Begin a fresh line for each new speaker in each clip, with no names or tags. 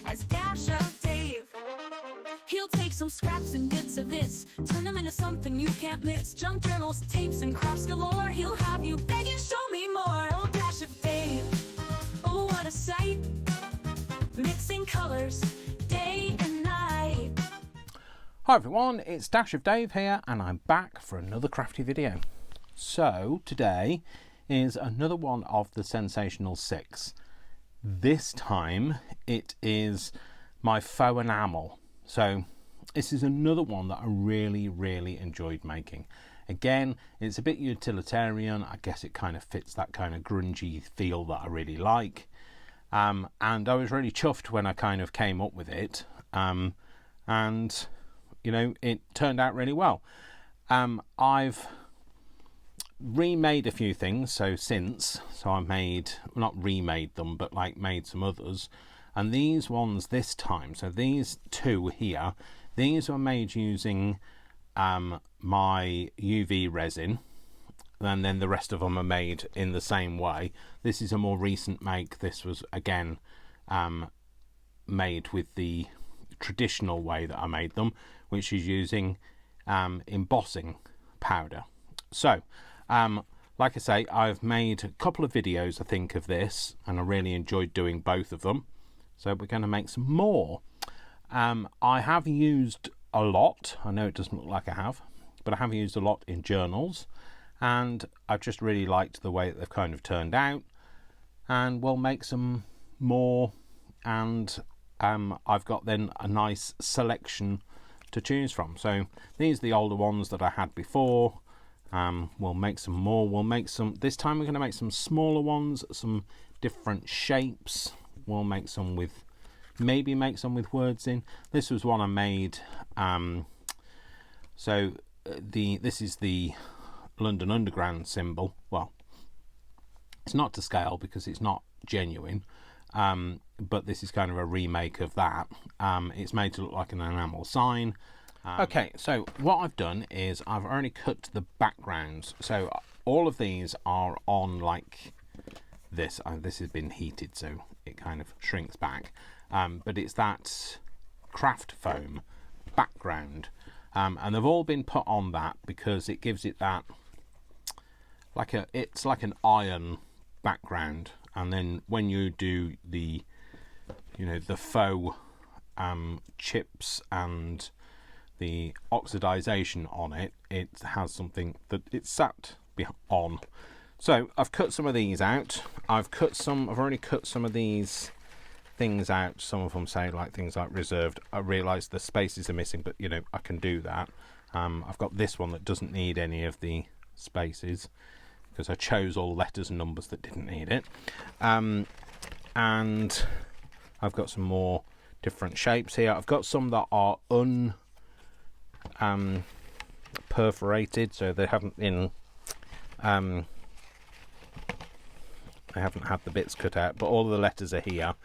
as Dash of Dave. He'll take some scraps and bits of this, turn them into something you can't miss. Junk journals, tapes, and crafts galore. He'll have you begging, show me more. Oh, Dash of Dave, oh, what a sight. Mixing colors, day and night.
Hi everyone, it's Dash of Dave here, and I'm back for another crafty video. So today is another one of the Sensational 6. This time it is my Faux Enamel. So this is another one that I really enjoyed making. Again, it's a bit utilitarian. I guess it kind of fits that kind of grungy feel that I really like. And I was really chuffed when I kind of came up with it. And you know, it turned out really well. I've remade a few things so I made, not remade them, but like made some others. And these ones this time, so these two here, these were made using my UV resin, and then the rest of them are made in the same way. This is a more recent make. This was again made with the traditional way that I made them, which is using embossing powder. So like I say, I've made a couple of videos I think of this, and I really enjoyed doing both of them. So we're going to make some more. I have used a lot, I know it doesn't look like I have, but I have used a lot in journals, and I've just really liked the way that they've kind of turned out, and we'll make some more. And I've got then a nice selection to choose from. So these are the older ones that I had before. We'll make some more. We'll make some, this time we're going to make some smaller ones, some different shapes. We'll make some with, maybe make some with words in. This was one I made. This is the London Underground symbol. Well, it's not to scale because it's not genuine. But this is kind of a remake of that. It's made to look like an enamel sign. Okay, so what I've done is I've already cut the backgrounds. So all of these are on like this. This has been heated, so it kind of shrinks back. But it's that craft foam background. And they've all been put on that because it gives it that, it's like an iron background. And then when you do the, you know, the faux chips and the oxidization on it, it has something that it's sat on. So I've cut some of these out. I've already cut some of these things out. Some of them say like things like reserved. I realise the spaces are missing, but you know, I can do that. I've got this one that doesn't need any of the spaces, because I chose all letters and numbers that didn't need it. And I've got some more different shapes here. I've got some that are perforated, so they haven't been I haven't had the bits cut out, but all of the letters are here.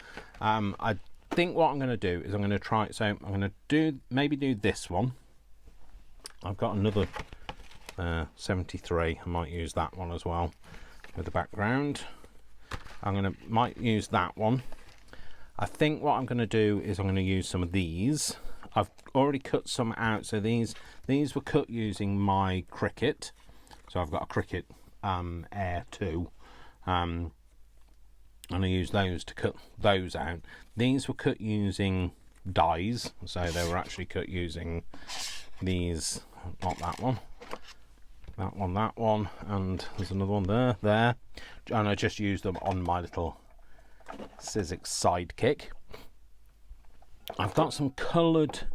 I think what I'm going to do is I'm going to try, so I'm going to maybe do this one. I've got another 73. I might use that one as well with the background. Might use that one. I think what I'm going to do is I'm going to use some of these. I've already cut some out, so these were cut using my Cricut. So I've got a Cricut Air 2, and I use those to cut those out. These were cut using dies, so they were actually cut using these, not that one. That one, and there's another one there, and I just used them on my little Sizzix Sidekick. I've got some coloured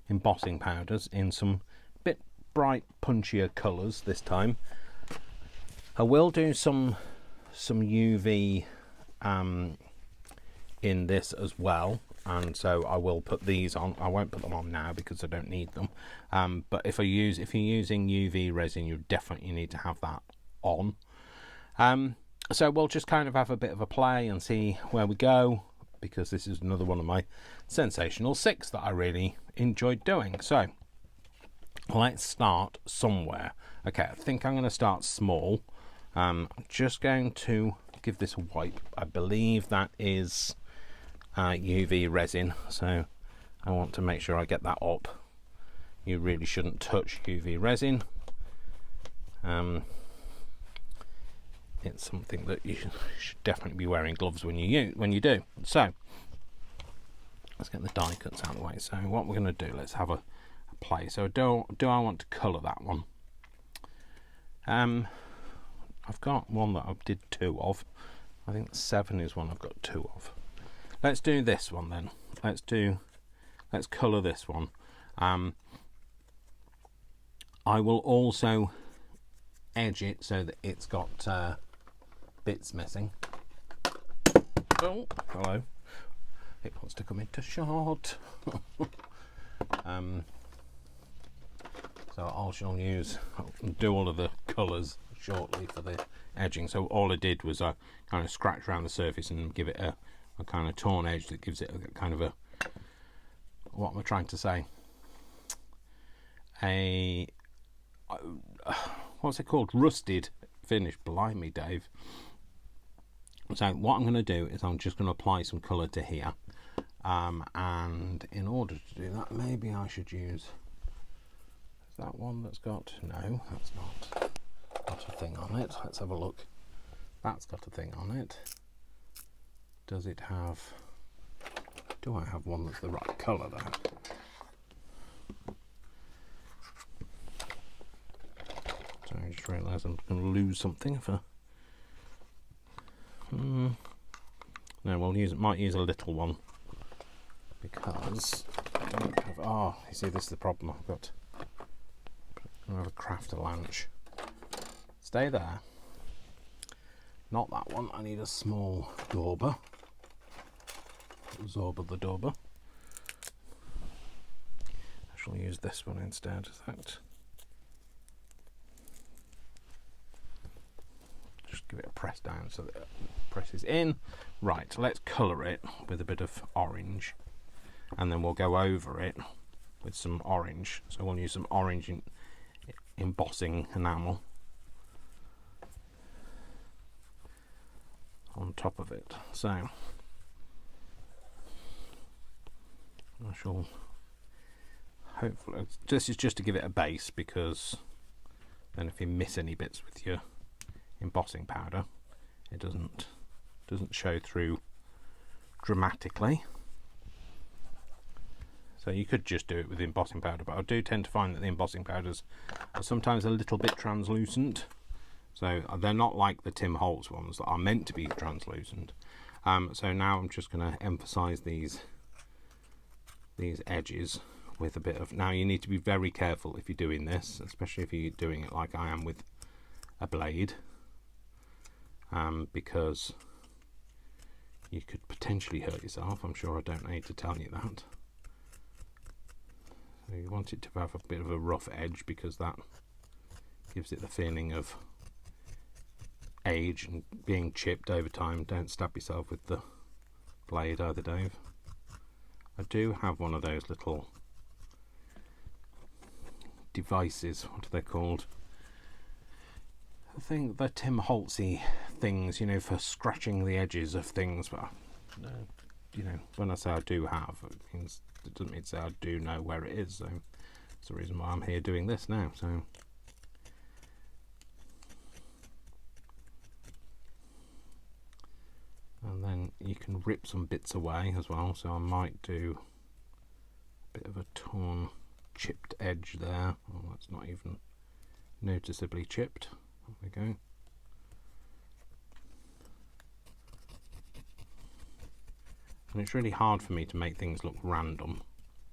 embossing powders in some bit bright, punchier colours this time. I will do some UV in this as well, and so I will put these on. I won't put them on now because I don't need them, but if you're using UV resin, you definitely need to have that on. So we'll just kind of have a bit of a play and see where we go, because this is another one of my Sensational 6 that I really enjoyed doing. So let's start somewhere. Okay, I think I'm going to start small. I'm just going to give this a wipe. I believe that is UV resin, so I want to make sure I get that up. You really shouldn't touch UV resin. It's something that you should definitely be wearing gloves when you do. So let's get the die cuts out of the way. So what we're going to do, let's have a play. So do I want to colour that one? I've got one that I did 2 of. I think 7 is one I've got 2 of. Let's do this one then. Let's colour this one. I will also edge it so that it's got bits missing. Oh, hello. It wants to come into shot. So I'll do all of the colours shortly for the edging. So all I did was I kind of scratch around the surface and give it a kind of torn edge that gives it a kind of a, what am I trying to say? What's it called? Rusted finish. Blimey, Dave. So what I'm going to do is I'm just going to apply some colour to here, and in order to do that, maybe I should use, is that one that's got, no, that's not got a thing on it. Let's have a look. That's got a thing on it. Does it have, do I have one that's the right colour there? So I just realised I'm going to lose something if I, no, we'll might use a little one, because I don't have, oh, you see, this is the problem. I have a crafter lanch. Stay there. Not that one. I need a small dauber. Zorba the dauber. I shall use this one instead. Is that? Just give it a press down so that it presses in. Right, let's colour it with a bit of orange, and then we'll go over it with some orange. So we'll use some orange embossing enamel on top of it. So I shall hopefully, this is just to give it a base, because then if you miss any bits with your embossing powder, it doesn't show through dramatically. So you could just do it with the embossing powder, but I do tend to find that the embossing powders are sometimes a little bit translucent. So they're not like the Tim Holtz ones that are meant to be translucent. So now I'm just going to emphasize these edges with a bit of, now you need to be very careful if you're doing this, especially if you're doing it like I am with a blade, because you could potentially hurt yourself. I'm sure I don't need to tell you that. So you want it to have a bit of a rough edge, because that gives it the feeling of age and being chipped over time. Don't stab yourself with the blade either, Dave. I do have one of those little devices, what are they called? I think they're Tim Holtzy things, you know, for scratching the edges of things, but you know, when I say I do have, it doesn't mean to say I do know where it is, so that's the reason why I'm here doing this now. So and then you can rip some bits away as well, so I might do a bit of a torn, chipped edge there. Oh, that's not even noticeably chipped. There we go. And it's really hard for me to make things look random,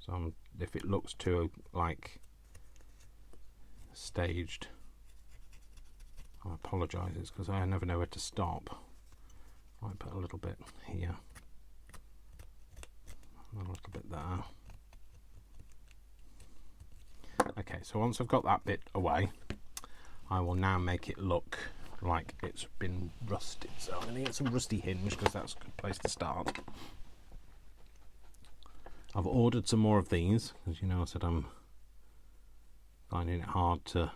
so if it looks too like staged, I apologise. It's because I never know where to stop. I might put a little bit here, a little bit there. Okay, so once I've got that bit away, I will now make it look like it's been rusted. So I'm going to get some rusty hinge, because that's a good place to start. I've ordered some more of these, because you know I said I'm finding it hard to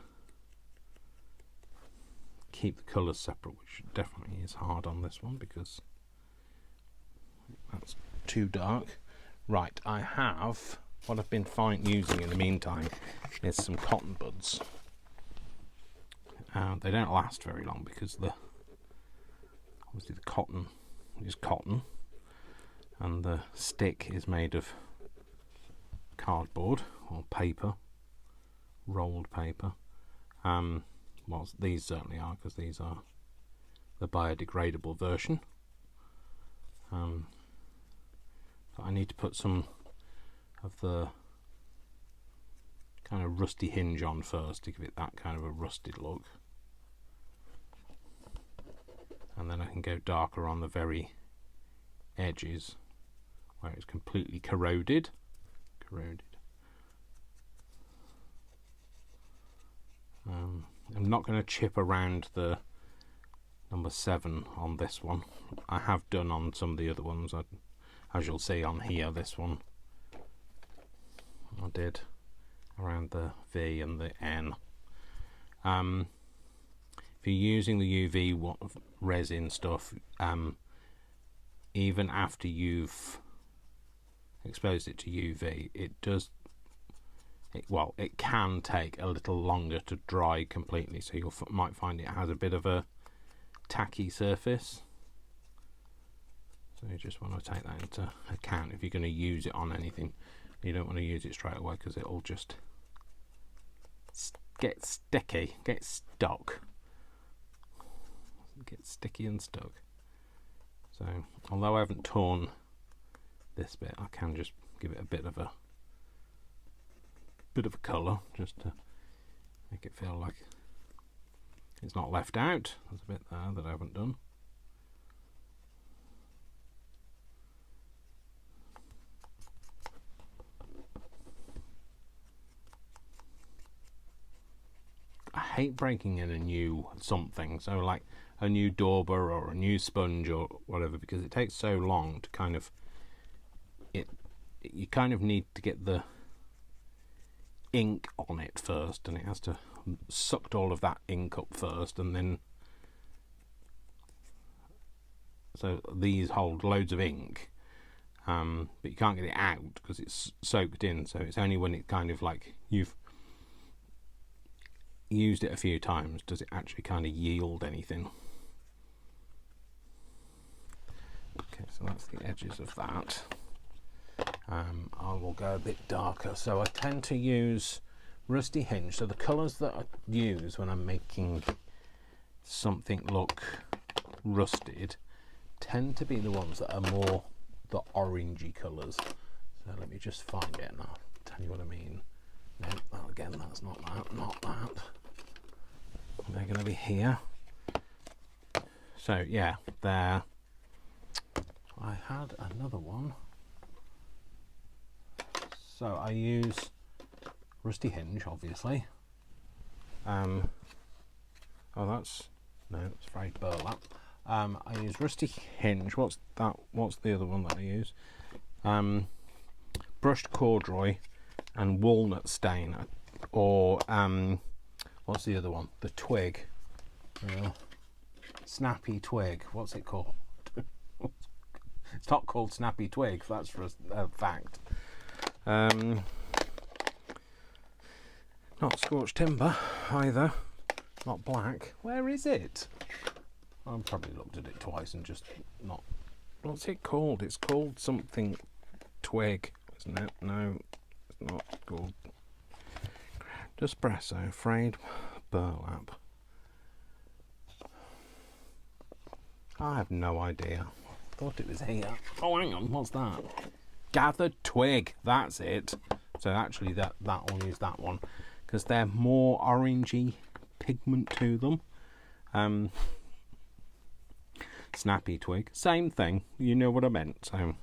keep the colours separate, which definitely is hard on this one, because that's too dark. Right, I have, what I've been using in the meantime is some cotton buds. They don't last very long because obviously the cotton is cotton and the stick is made of cardboard or paper, rolled paper. Well, these certainly are, because these are the biodegradable version. But I need to put some of the kind of rusty hinge on first to give it that kind of a rusted look, and then I can go darker on the very edges where it's completely corroded. I'm not going to chip around the number 7 on this one. I have done on some of the other ones. As you'll see on here, this one I did around the V and the N. If you're using the UV resin stuff, even after you've exposed it to UV, it can take a little longer to dry completely, so you might find it has a bit of a tacky surface. So you just want to take that into account if you're going to use it on anything. You don't want to use it straight away because it'll just get sticky, get stuck. Get sticky and stuck. So although I haven't torn this bit, I can just give it a bit of a colour just to make it feel like it's not left out. There's a bit there that I haven't done. I hate breaking in a new something, so like a new dauber or a new sponge or whatever, because it takes so long to kind of you kind of need to get the ink on it first, and it has to sucked all of that ink up first, and then so these hold loads of ink, but you can't get it out because it's soaked in. So it's only when it kind of like you've used it a few times does it actually kind of yield anything. Okay, so that's the edges of that. I will go a bit darker, so I tend to use rusty hinge. So the colours that I use when I'm making something look rusted tend to be the ones that are more the orangey colours. So let me just find it and I'll tell you what I mean. No, well, again, that's not that. They're going to be here. So yeah, there. I had another one. So I use rusty hinge, obviously. Oh, that's no, it's frayed burlap. I use rusty hinge. What's that? What's the other one that I use? Brushed corduroy and walnut stain, or what's the other one? The twig, snappy twig. What's it called? It's not called snappy twig. That's for a fact. Not scorched timber either. Not black. Where is it? I've probably looked at it twice and just not. What's it called? It's called something twig, isn't it? No, it's not called. Espresso, frayed burlap. I have no idea. I thought it was here. Oh, hang on, what's that? Gathered twig, that's it. So actually I'll use that one because they're more orangey pigment to them. Snappy twig, same thing, you know what I meant. So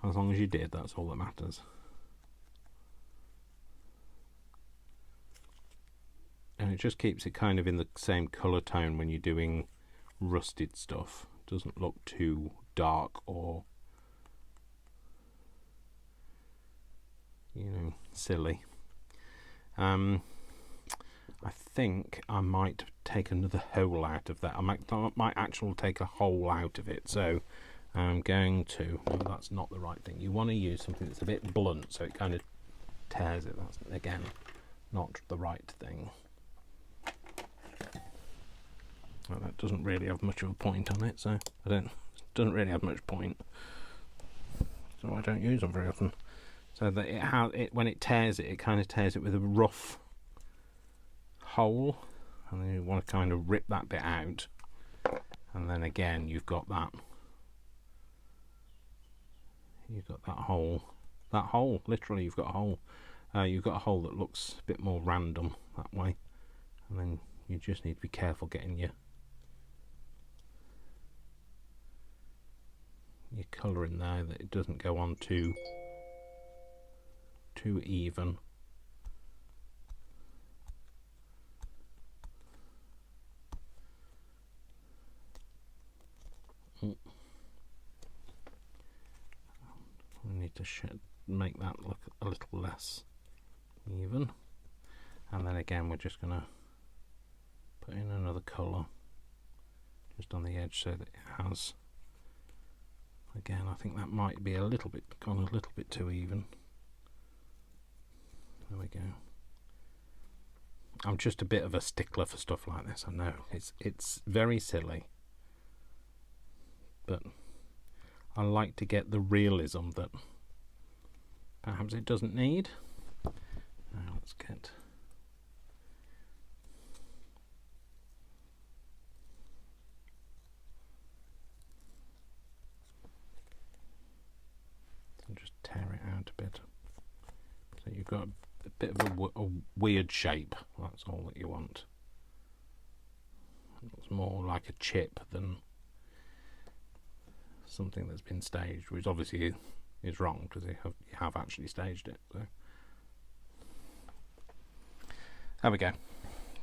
as long as you did, that's all that matters. And it just keeps it kind of in the same colour tone when you're doing rusted stuff. It doesn't look too dark or, silly. I think I might take another hole out of that. I might actually take a hole out of it. So I'm going to, well, that's not the right thing. You want to use something that's a bit blunt so it kind of tears it. That's, again, not the right thing. Well, that doesn't really have much of a point on it, so doesn't really have much point. So I don't use them very often. So that when it tears it, it kind of tears it with a rough hole, and then you want to kind of rip that bit out, and then again you've got that hole, literally you've got a hole. You've got a hole that looks a bit more random that way, and then you just need to be careful getting your colour in there, that it doesn't go on too even. We need to make that look a little less even, and then again we're just going to put in another colour just on the edge so that it has, again I think that might be gone a little bit too even. There we go. I'm just a bit of a stickler for stuff like this, I know it's very silly, but I like to get the realism that perhaps it doesn't need. Now let's get and just tear it out a bit so you've got a bit of a weird shape. That's all that you want. It looks more like a chip than something that's been staged, which obviously is wrong because you have actually staged it. So there we go.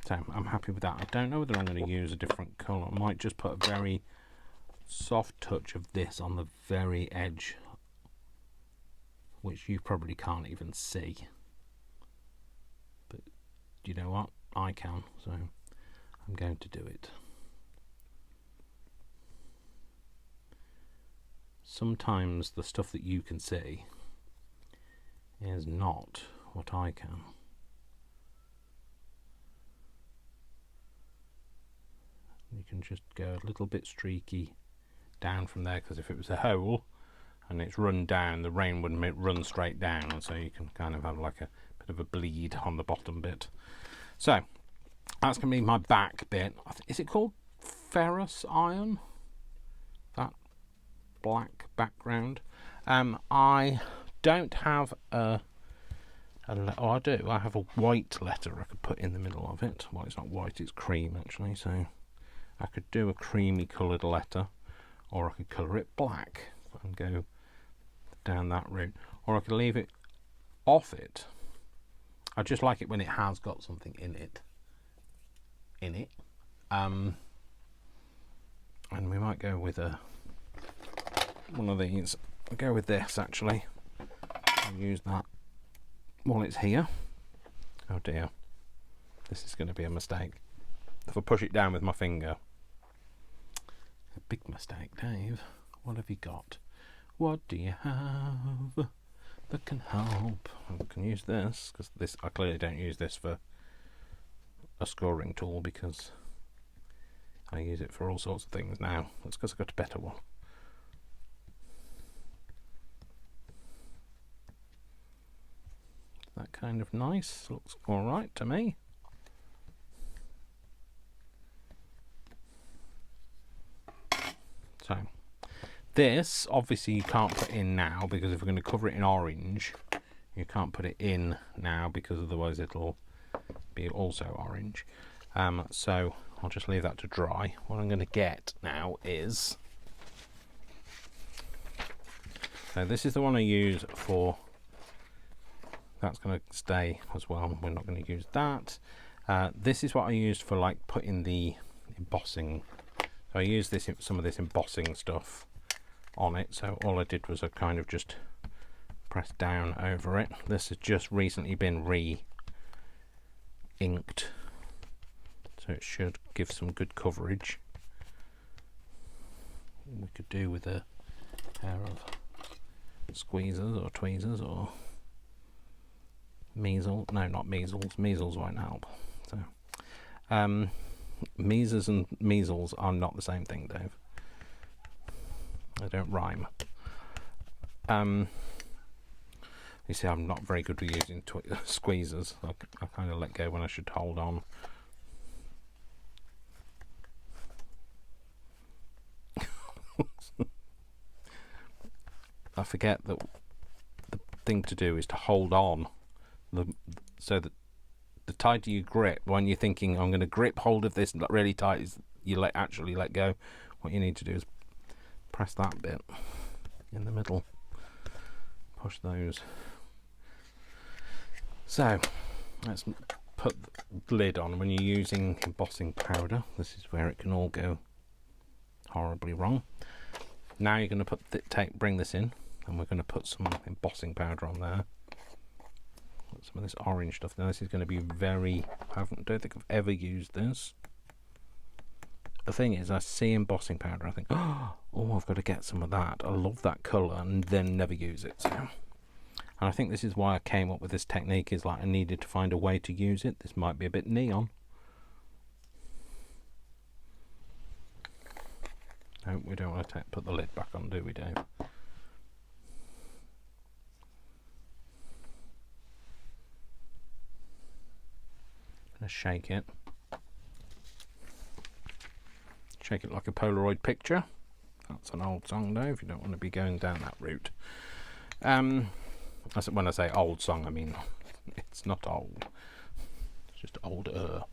So I'm happy with that. I don't know whether I'm going to use a different colour. I might just put a very soft touch of this on the very edge, which you probably can't even see, but you know what, I can, so I'm going to do it. Sometimes the stuff that you can see is not what I can. You can just go a little bit streaky down from there, because if it was a hole and it's run down, the rain wouldn't run straight down, and so you can kind of have like a bit of a bleed on the bottom bit. So that's going to be my back bit. Is it called ferrous iron? That black background. I don't have oh, I do. I have a white letter I could put in the middle of it. Well, it's not white, it's cream actually, so I could do a creamy coloured letter, or I could colour it black and go down that route, or I could leave it off it. I just like it when it has got something in it. And we might go with one of these. I'll go with this actually. I'll use that while it's here. Oh dear, this is going to be a mistake. If I push it down with my finger. A big mistake, Dave. What have you got? What do you have that can help? I can use this, because this, I clearly don't use this for a scoring tool, because I use it for all sorts of things now. That's because I've got a better one. That kind of nice. Looks alright to me. So this obviously you can't put in now, because if we're going to cover it in orange, you can't put it in now, because otherwise it'll be also orange. So I'll just leave that to dry. What I'm going to get now is, so this is the one I use for, that's going to stay as well, we're not going to use that. This is what I used for like putting the embossing. So I used this, some of this embossing stuff on it, so all I did was I kind of just pressed down over it. This has just recently been re-inked, so it should give some good coverage. We could do with a pair of squeezers or tweezers or measles. No, not measles. Measles won't help. So, measles and measles are not the same thing, Dave. They don't rhyme. You see, I'm not very good with using squeezers. I kind of let go when I should hold on. I forget that the thing to do is to hold on, so that the tighter you grip, when you're thinking, I'm going to grip hold of this really tight, is you actually let go. What you need to do is press that bit in the middle, push those. So let's put the lid on. When you're using embossing powder, this is where it can all go horribly wrong. Now you're going to bring this in, and we're going to put some embossing powder on there. Put some of this orange stuff. Now this is going to be very. Don't think I've ever used this. The thing is, I see embossing powder, I think, oh, I've got to get some of that. I love that colour, and then never use it. So, and I think this is why I came up with this technique. Is like I needed to find a way to use it. This might be a bit neon. No, we don't want to put the lid back on, do we, Dave? Gonna shake it. Shake it like a Polaroid picture. That's an old song, Dave. You don't want to be going down that route. When I say old song, I mean it's not old. It's just older.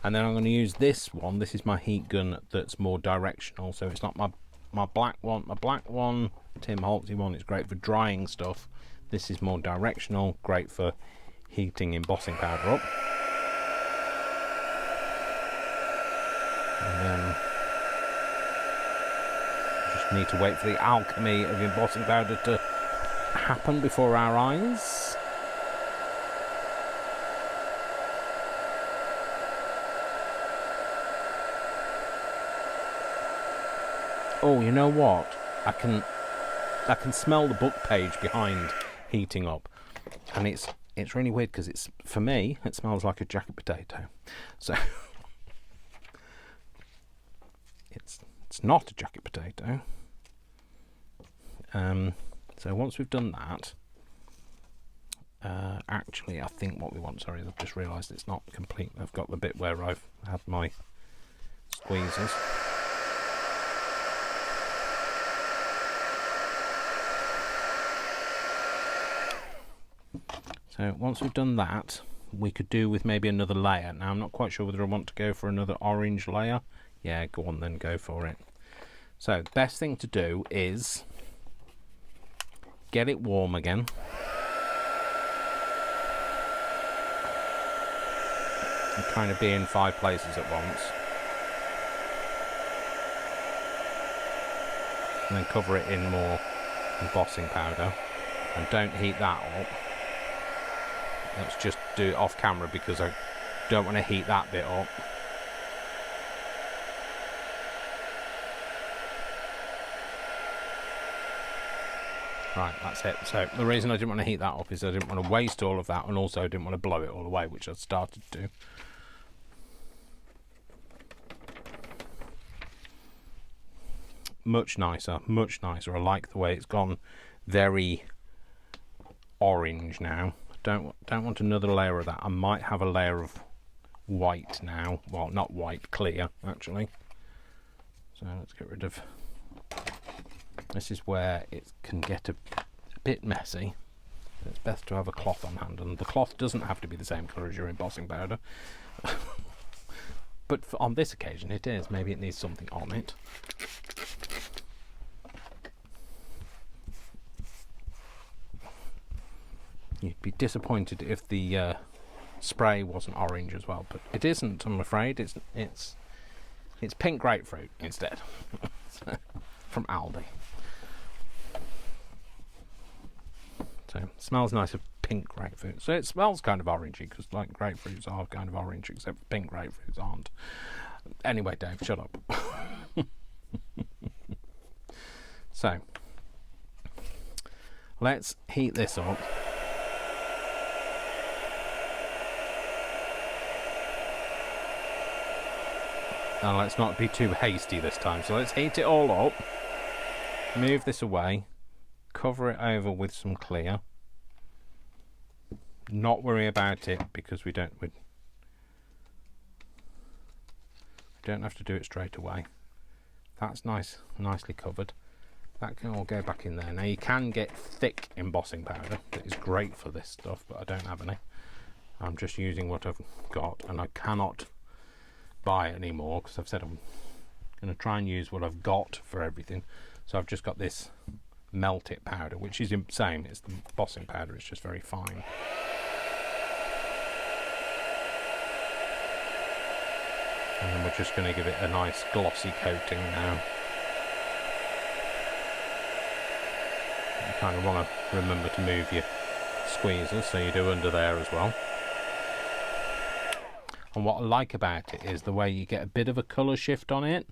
And then I'm going to use this one. This is my heat gun that's more directional. So it's not my black one. My black one, Tim Holtzy one, is great for drying stuff. This is more directional, great for heating embossing powder up. And then just need to wait for the alchemy of embossing powder to happen before our eyes. Oh, you know what? I can smell the book page behind heating up, and it's really weird because it's, for me, it smells like a jacket potato. So it's not a jacket potato. So once we've done that, actually I think what we want, sorry, I've just realised it's not complete. I've got the bit where I've had my squeezers. So once we've done that, we could do with maybe another layer. Now I'm not quite sure whether I want to go for another orange layer. Yeah, go on then, go for it. So the best thing to do is get it warm again. And kind of be in 5 places at once. And then cover it in more embossing powder. And don't heat that up. Let's just do it off camera because I don't want to heat that bit up. Right, that's it. So the reason I didn't want to heat that up is I didn't want to waste all of that, and also I didn't want to blow it all away, which I started to do. Much nicer, much nicer. I like the way it's gone very orange now. Don't want another layer of that. I might have a layer of white now. Well, not white, clear actually. So let's get rid of. This is where it can get a bit messy. It's best to have a cloth on hand, and the cloth doesn't have to be the same colour as your embossing powder. But on this occasion it is. Maybe it needs something on it. You'd be disappointed if the spray wasn't orange as well, but it isn't, I'm afraid. It's pink grapefruit instead. From Aldi. So it smells nice of pink grapefruit. So it smells kind of orangey because like grapefruits are kind of orange, except pink grapefruits aren't. Anyway, Dave, shut up. So let's heat this up. And let's not be too hasty this time. So let's heat it all up. Move this away. Cover it over with some clear. Not worry about it because we don't have to do it straight away. That's nicely covered. That can all go back in there. Now you can get thick embossing powder that is great for this stuff, but I don't have any. I'm just using what I've got, and I cannot buy it anymore because I've said I'm going to try and use what I've got for everything. So I've just got this melt it powder, which is the same. It's the embossing powder, it's just very fine. And then we're just going to give it a nice glossy coating now. You kind of want to remember to move your squeezers, so you do under there as well. And what I like about it is the way you get a bit of a colour shift on it.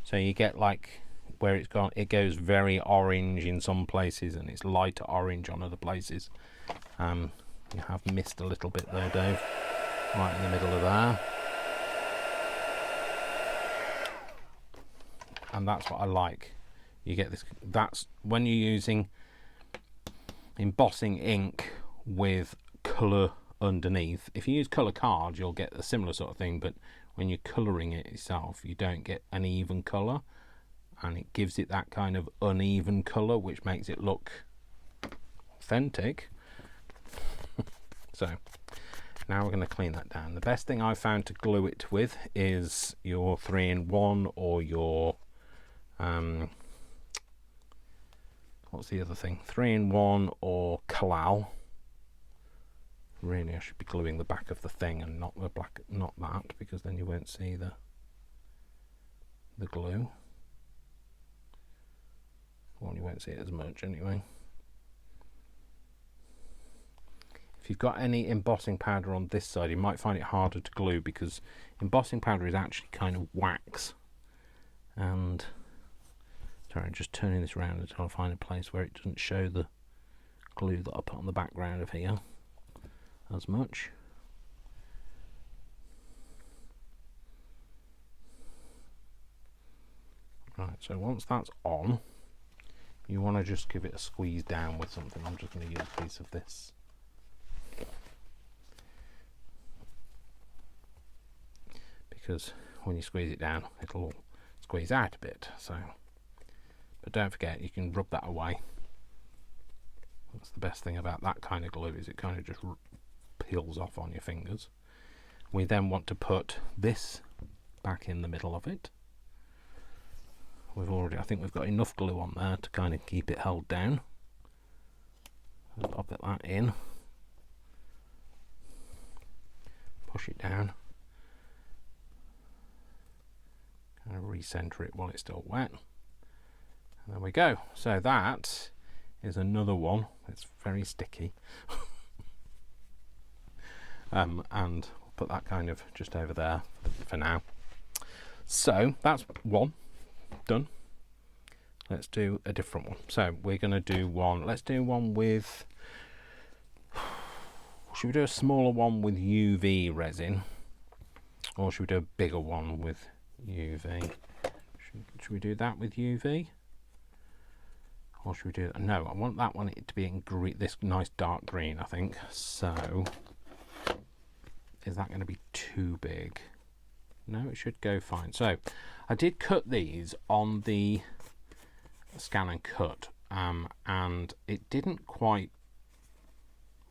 So you get like where it's gone, it goes very orange in some places and it's lighter orange on other places. You have missed a little bit though, Dave, right in the middle of there. And that's what I like. You get this, that's when you're using embossing ink with colour underneath. If you use colour cards, you'll get a similar sort of thing, but when you're colouring it yourself, you don't get an even colour, and it gives it that kind of uneven colour, which makes it look authentic. So now we're going to clean that down. The best thing I've found to glue it with is your 3-in-1 or your what's the other thing, 3-in-1 or Kalal. Really, I should be gluing the back of the thing and not the black, not that, because then you won't see the glue. Well, you won't see it as much anyway. If you've got any embossing powder on this side, you might find it harder to glue because embossing powder is actually kind of wax. And sorry, I'm just turning this around until I find a place where it doesn't show the glue that I put on the background of here as much. Right, so once that's on, you want to just give it a squeeze down with something. I'm just going to use a piece of this. Because when you squeeze it down, it'll squeeze out a bit. So, but don't forget, you can rub that away. That's the best thing about that kind of glue, is it kind of just peels off on your fingers. We then want to put this back in the middle of it. I think we've got enough glue on there to kind of keep it held down. Let's pop that in. Push it down. Kind of recenter it while it's still wet. And there we go. So that is another one. It's very sticky. And we'll put that kind of just over there for now. So that's one done. Let's do a different one. So we're going to do one. Let's do one with. Should we do a smaller one with UV resin, or should we do a bigger one with UV? Should we do that with UV, or should we do? No, I want that one to be in green. This nice dark green, I think. So, is that going to be too big? No, it should go fine. So, I did cut these on the Scan and Cut, and it didn't quite.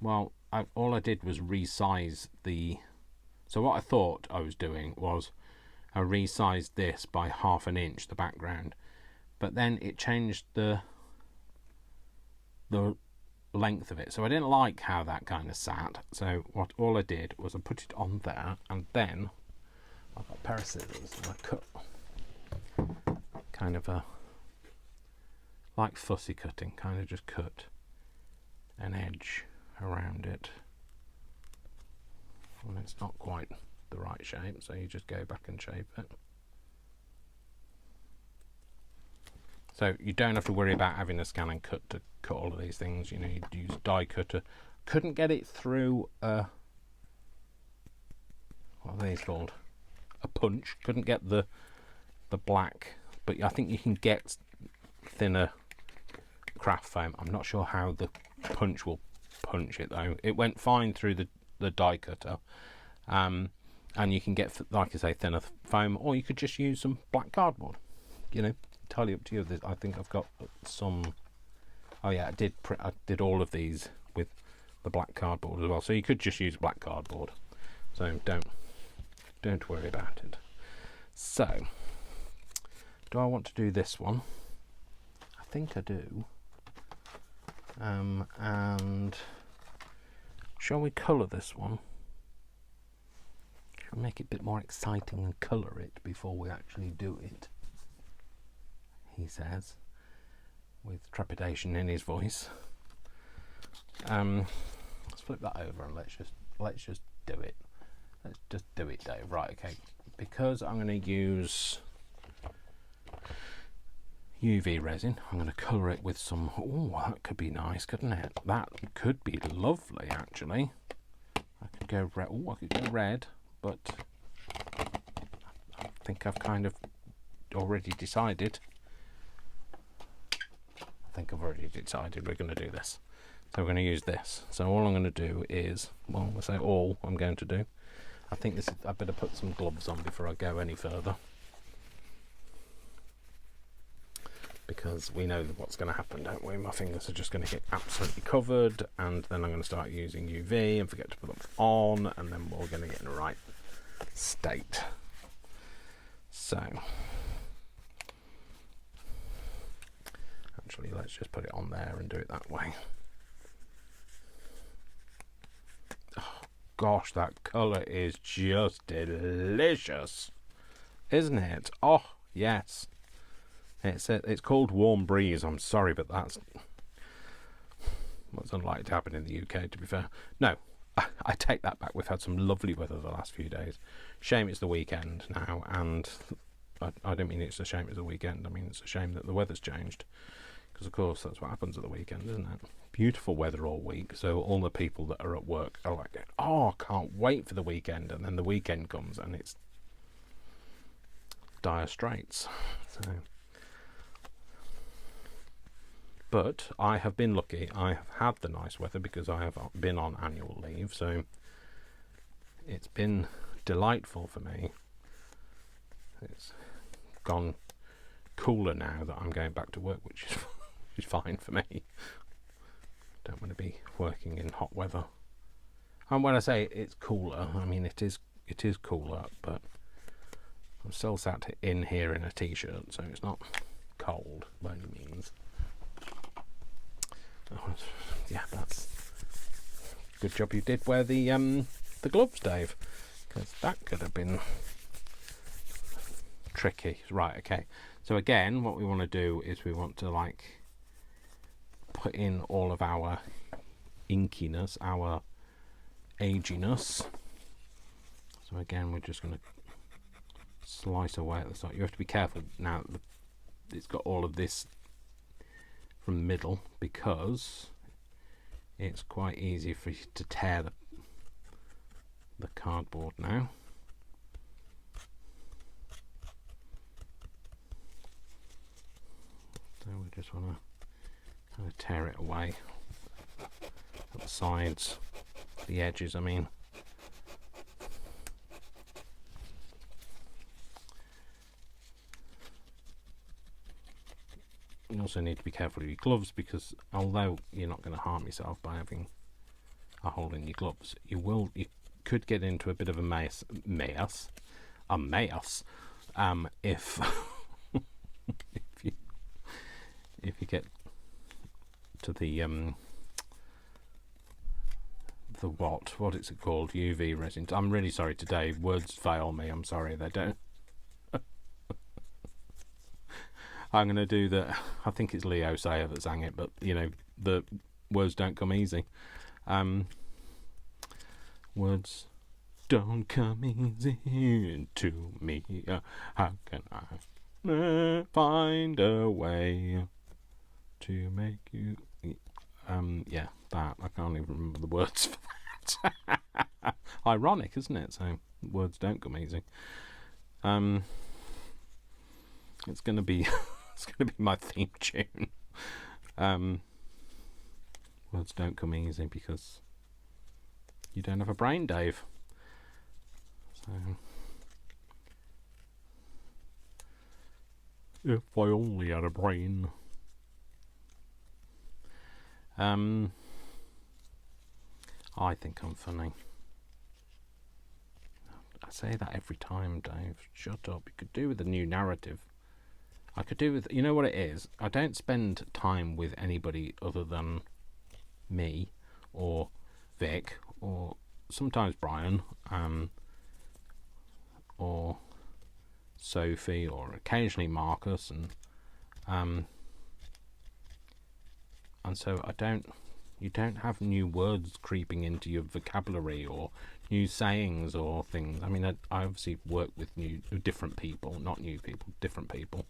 Well, all I did was resize the. So what I thought I was doing was I resized this by 1/2 inch, the background, but then it changed the length of it. So I didn't like how that kind of sat. So all I did was I put it on there, and then I've got a pair of scissors and I cut kind of a like fussy cutting, kind of just cut an edge around it. And it's not quite the right shape, so you just go back and shape it. So you don't have to worry about having a scan and cut to cut all of these things. You know, you'd use a die cutter. Couldn't get it through what are these called? A punch. Couldn't get the black, but I think you can get thinner craft foam. I'm not sure how the punch will punch it though. It went fine through the die cutter, and you can get, like I say, thinner foam, or you could just use some black cardboard. You know, entirely up to you. I think I've got some. Oh yeah, I did all of these with the black cardboard as well. So you could just use black cardboard. So don't worry about it. So, do I want to do this one? I think I do. And shall we colour this one? Shall we make it a bit more exciting and colour it before we actually do it? He says, with trepidation in his voice. Let's flip that over and let's just do it. Let's just do it, Dave. Right, okay. Because I'm going to use UV resin, I'm going to colour it with some. Oh, that could be nice, couldn't it? That could be lovely, actually. I could go red. Oh, I could go red, but I think I've kind of already decided. I think I've already decided we're going to do this. So we're going to use this. So all I'm going to do is, well, we'll say all I'm going to do. I think this is, I better put some gloves on before I go any further, because we know what's going to happen, don't we? My fingers are just going to get absolutely covered, and then I'm going to start using UV and forget to put them on, and then we're going to get in the right state. So actually, let's just put it on there and do it that way. Oh, gosh, that colour is just delicious, isn't it? Oh, yes. It's called Warm Breeze. I'm sorry, but that's what's unlikely to happen in the UK, to be fair. No, I take that back. We've had some lovely weather the last few days. Shame it's the weekend now, and I don't mean it's a shame it's the weekend. I mean it's a shame that the weather's changed, because of course that's what happens at the weekend, isn't it? Beautiful weather all week, so all the people that are at work are like, oh, I can't wait for the weekend, and then the weekend comes and it's dire straits. So, but I have been lucky. I have had the nice weather because I have been on annual leave, so it's been delightful for me. It's gone cooler now that I'm going back to work, which is fine for me. Don't want to be working in hot weather. And when I say it's cooler, I mean it is cooler, but I'm still sat in here in a t-shirt, so it's not cold by any means. Oh, yeah, that's good job you did wear the gloves, Dave, because that could have been tricky. Right, okay. So again, what we want to do is we want to like put in all of our inkiness, our aginess. So again, we're just going to slice away at the side. You have to be careful now. It's got all of this from the middle, because it's quite easy for you to tear the cardboard now. So we just want to kind of tear it away at the sides, the edges, I mean. You also need to be careful with your gloves, because although you're not going to harm yourself by having a hole in your gloves, you could get into a bit of a mess if if you get to the what is it called, UV resin. I'm really sorry today, words fail me. I'm sorry, they don't. I'm going to do the, I think it's Leo Sayer that sang it, but you know, the words don't come easy. Words don't come easy to me. How can I find a way to make you. Yeah, that. I can't even remember the words for that. Ironic, isn't it? So words don't come easy. It's gonna be it's gonna be my theme tune. Words don't come easy because you don't have a brain, Dave. So if I only had a brain. I think I'm funny. I say that every time, Dave. Shut up. You could do with a new narrative. I could do with, you know what it is? I don't spend time with anybody other than me or Vic or sometimes Brian or Sophie or occasionally Marcus and so you don't have new words creeping into your vocabulary or new sayings or things. I mean, I obviously work with different people, not new people, different people.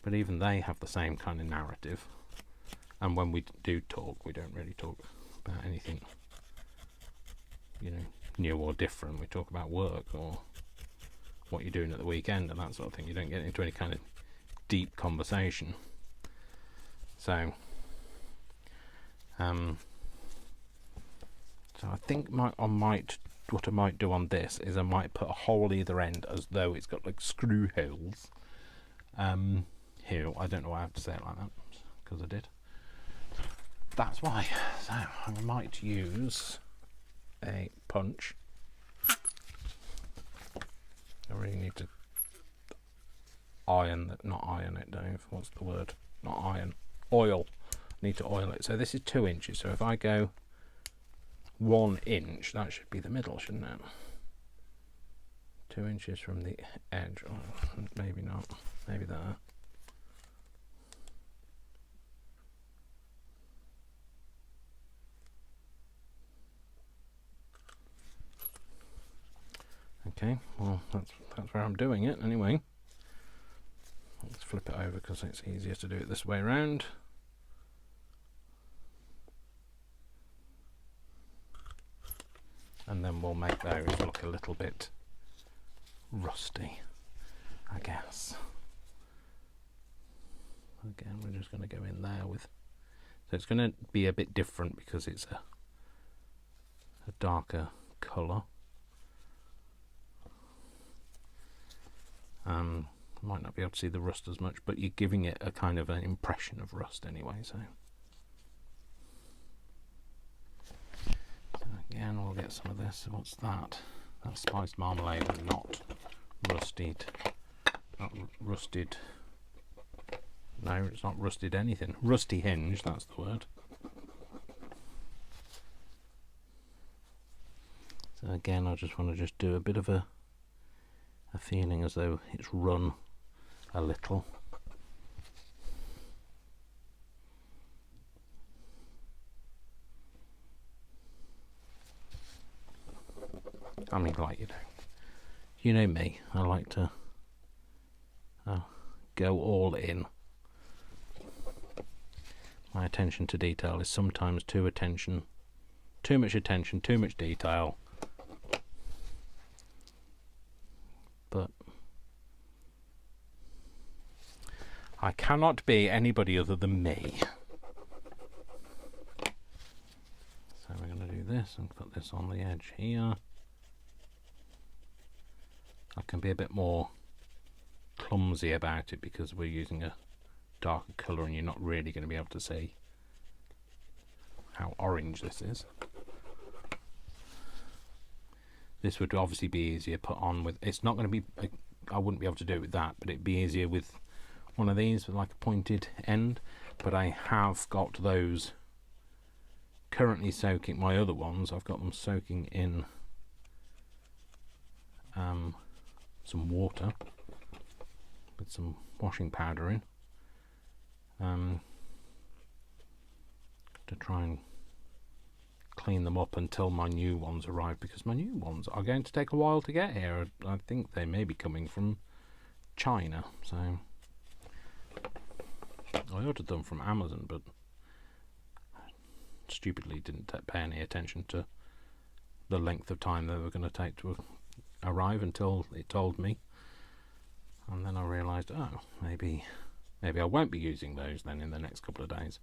But even they have the same kind of narrative. And when we do talk, we don't really talk about anything, new or different. We talk about work or what you're doing at the weekend and that sort of thing. You don't get into any kind of deep conversation. So I think what I might do on this is I might put a hole either end as though it's got like screw holes. Here, I don't know why I have to say it like that, because I did. That's why. So I might use a punch. I really need to not iron it, Dave. What's the word? Not iron. Oil. I need to oil it. So this is 2 inches. So if I go 1 inch, that should be the middle, shouldn't it? 2 inches from the edge. Oh, maybe not. Maybe there. Okay, well that's where I'm doing it anyway. Let's flip it over because it's easier to do it this way around. And then we'll make those look a little bit rusty, I guess. Again, we're just going to go in there with. So it's going to be a bit different because it's a darker colour. Might not be able to see the rust as much, but you're giving it a kind of an impression of rust anyway. So again, we'll get some of this. What's that? That's spiced marmalade and not rusted. Not rusted. No, it's not rusted anything. Rusty hinge, that's the word. So again, I just want to do a bit of a feeling as though it's run a little. I mean, like, you know me, I like to go all in. My attention to detail is sometimes too much attention, too much detail. But I cannot be anybody other than me. So we're going to do this and put this on the edge here. I can be a bit more clumsy about it because we're using a darker colour and you're not really going to be able to see how orange this is. This would obviously be easier put on with, it's not going to be, I wouldn't be able to do it with that, but it'd be easier with one of these with like a pointed end. But I have got those currently soaking, my other ones, I've got them soaking in some water with some washing powder in to try and clean them up until my new ones arrive, because my new ones are going to take a while to get here. I think they may be coming from China, so I ordered them from Amazon, but stupidly didn't pay any attention to the length of time they were going to take to arrive until it told me, and then I realised, oh, maybe I won't be using those then in the next couple of days.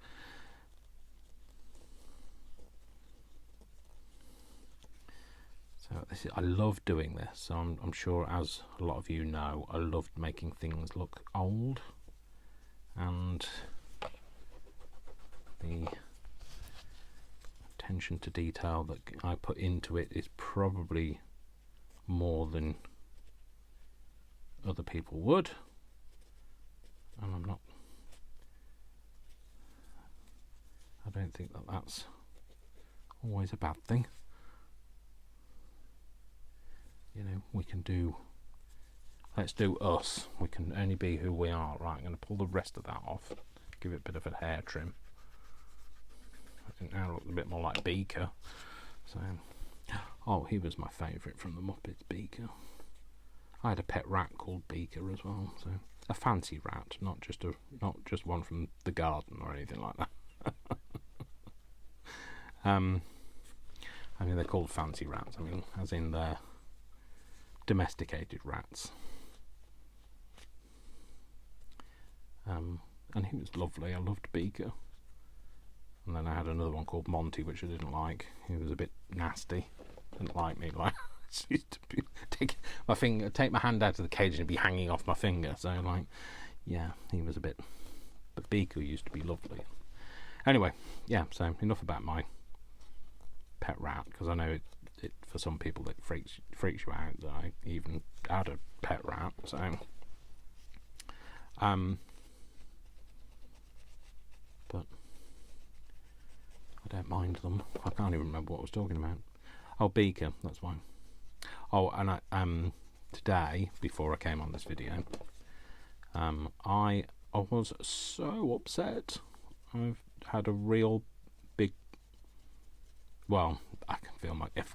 So I love doing this. So I'm sure, as a lot of you know, I love making things look old, and the attention to detail that I put into it is probably more than other people would, and I don't think that that's always a bad thing. You know, we can do, let's do us, we can only be who we are. Right, I'm going to pull the rest of that off, give it a bit of a hair trim. I think now it looks a bit more like Beaker. So, oh, he was my favourite from the Muppets, Beaker. I had a pet rat called Beaker as well, so a fancy rat, not just one from the garden or anything like that. I mean, they're called fancy rats. I mean, as in they're domesticated rats. And he was lovely. I loved Beaker. And then I had another one called Monty, which I didn't like. He was a bit nasty. Didn't like me. Like, used to be, take my hand out of the cage and it'd be hanging off my finger. So, like, yeah, he was a bit. But Beaker used to be lovely. Anyway, yeah. So enough about my pet rat, because I know it for some people it freaks you out that I even had a pet rat. So, but I don't mind them. I can't even remember what I was talking about. Oh, Beaker, that's why. Oh, and I today, before I came on this video, I was so upset. I've had a real big, well, I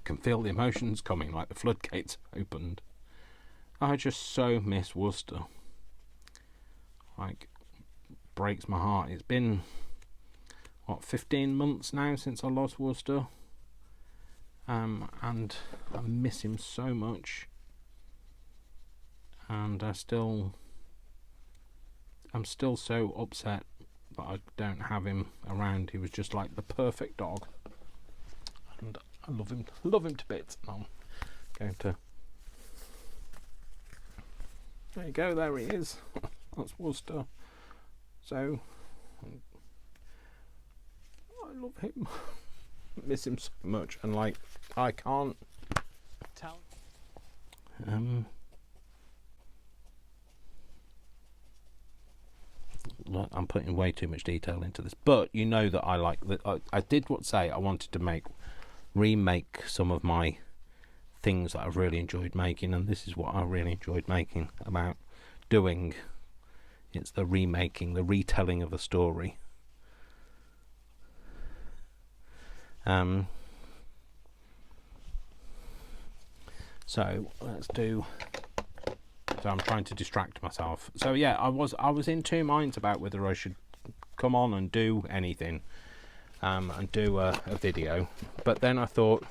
can feel the emotions coming, like the floodgates opened. I just so miss Worcester. Like, breaks my heart. It's been, what, 15 months now since I lost Worcester, and I miss him so much, and I'm still so upset that I don't have him around. He was just like the perfect dog, and I love him to bits. I'm going to, there you go, there he is. That's Worcester. So I love him. Miss him so much, and like, I can't tell. I'm putting way too much detail into this, but you know that I like that. I did say I wanted to remake some of my things that I've really enjoyed making, and this is what I really enjoyed making about doing. It's the remaking, the retelling of a story. So let's do. So I'm trying to distract myself. So yeah, I was in two minds about whether I should come on and do anything, and do a video. But then I thought,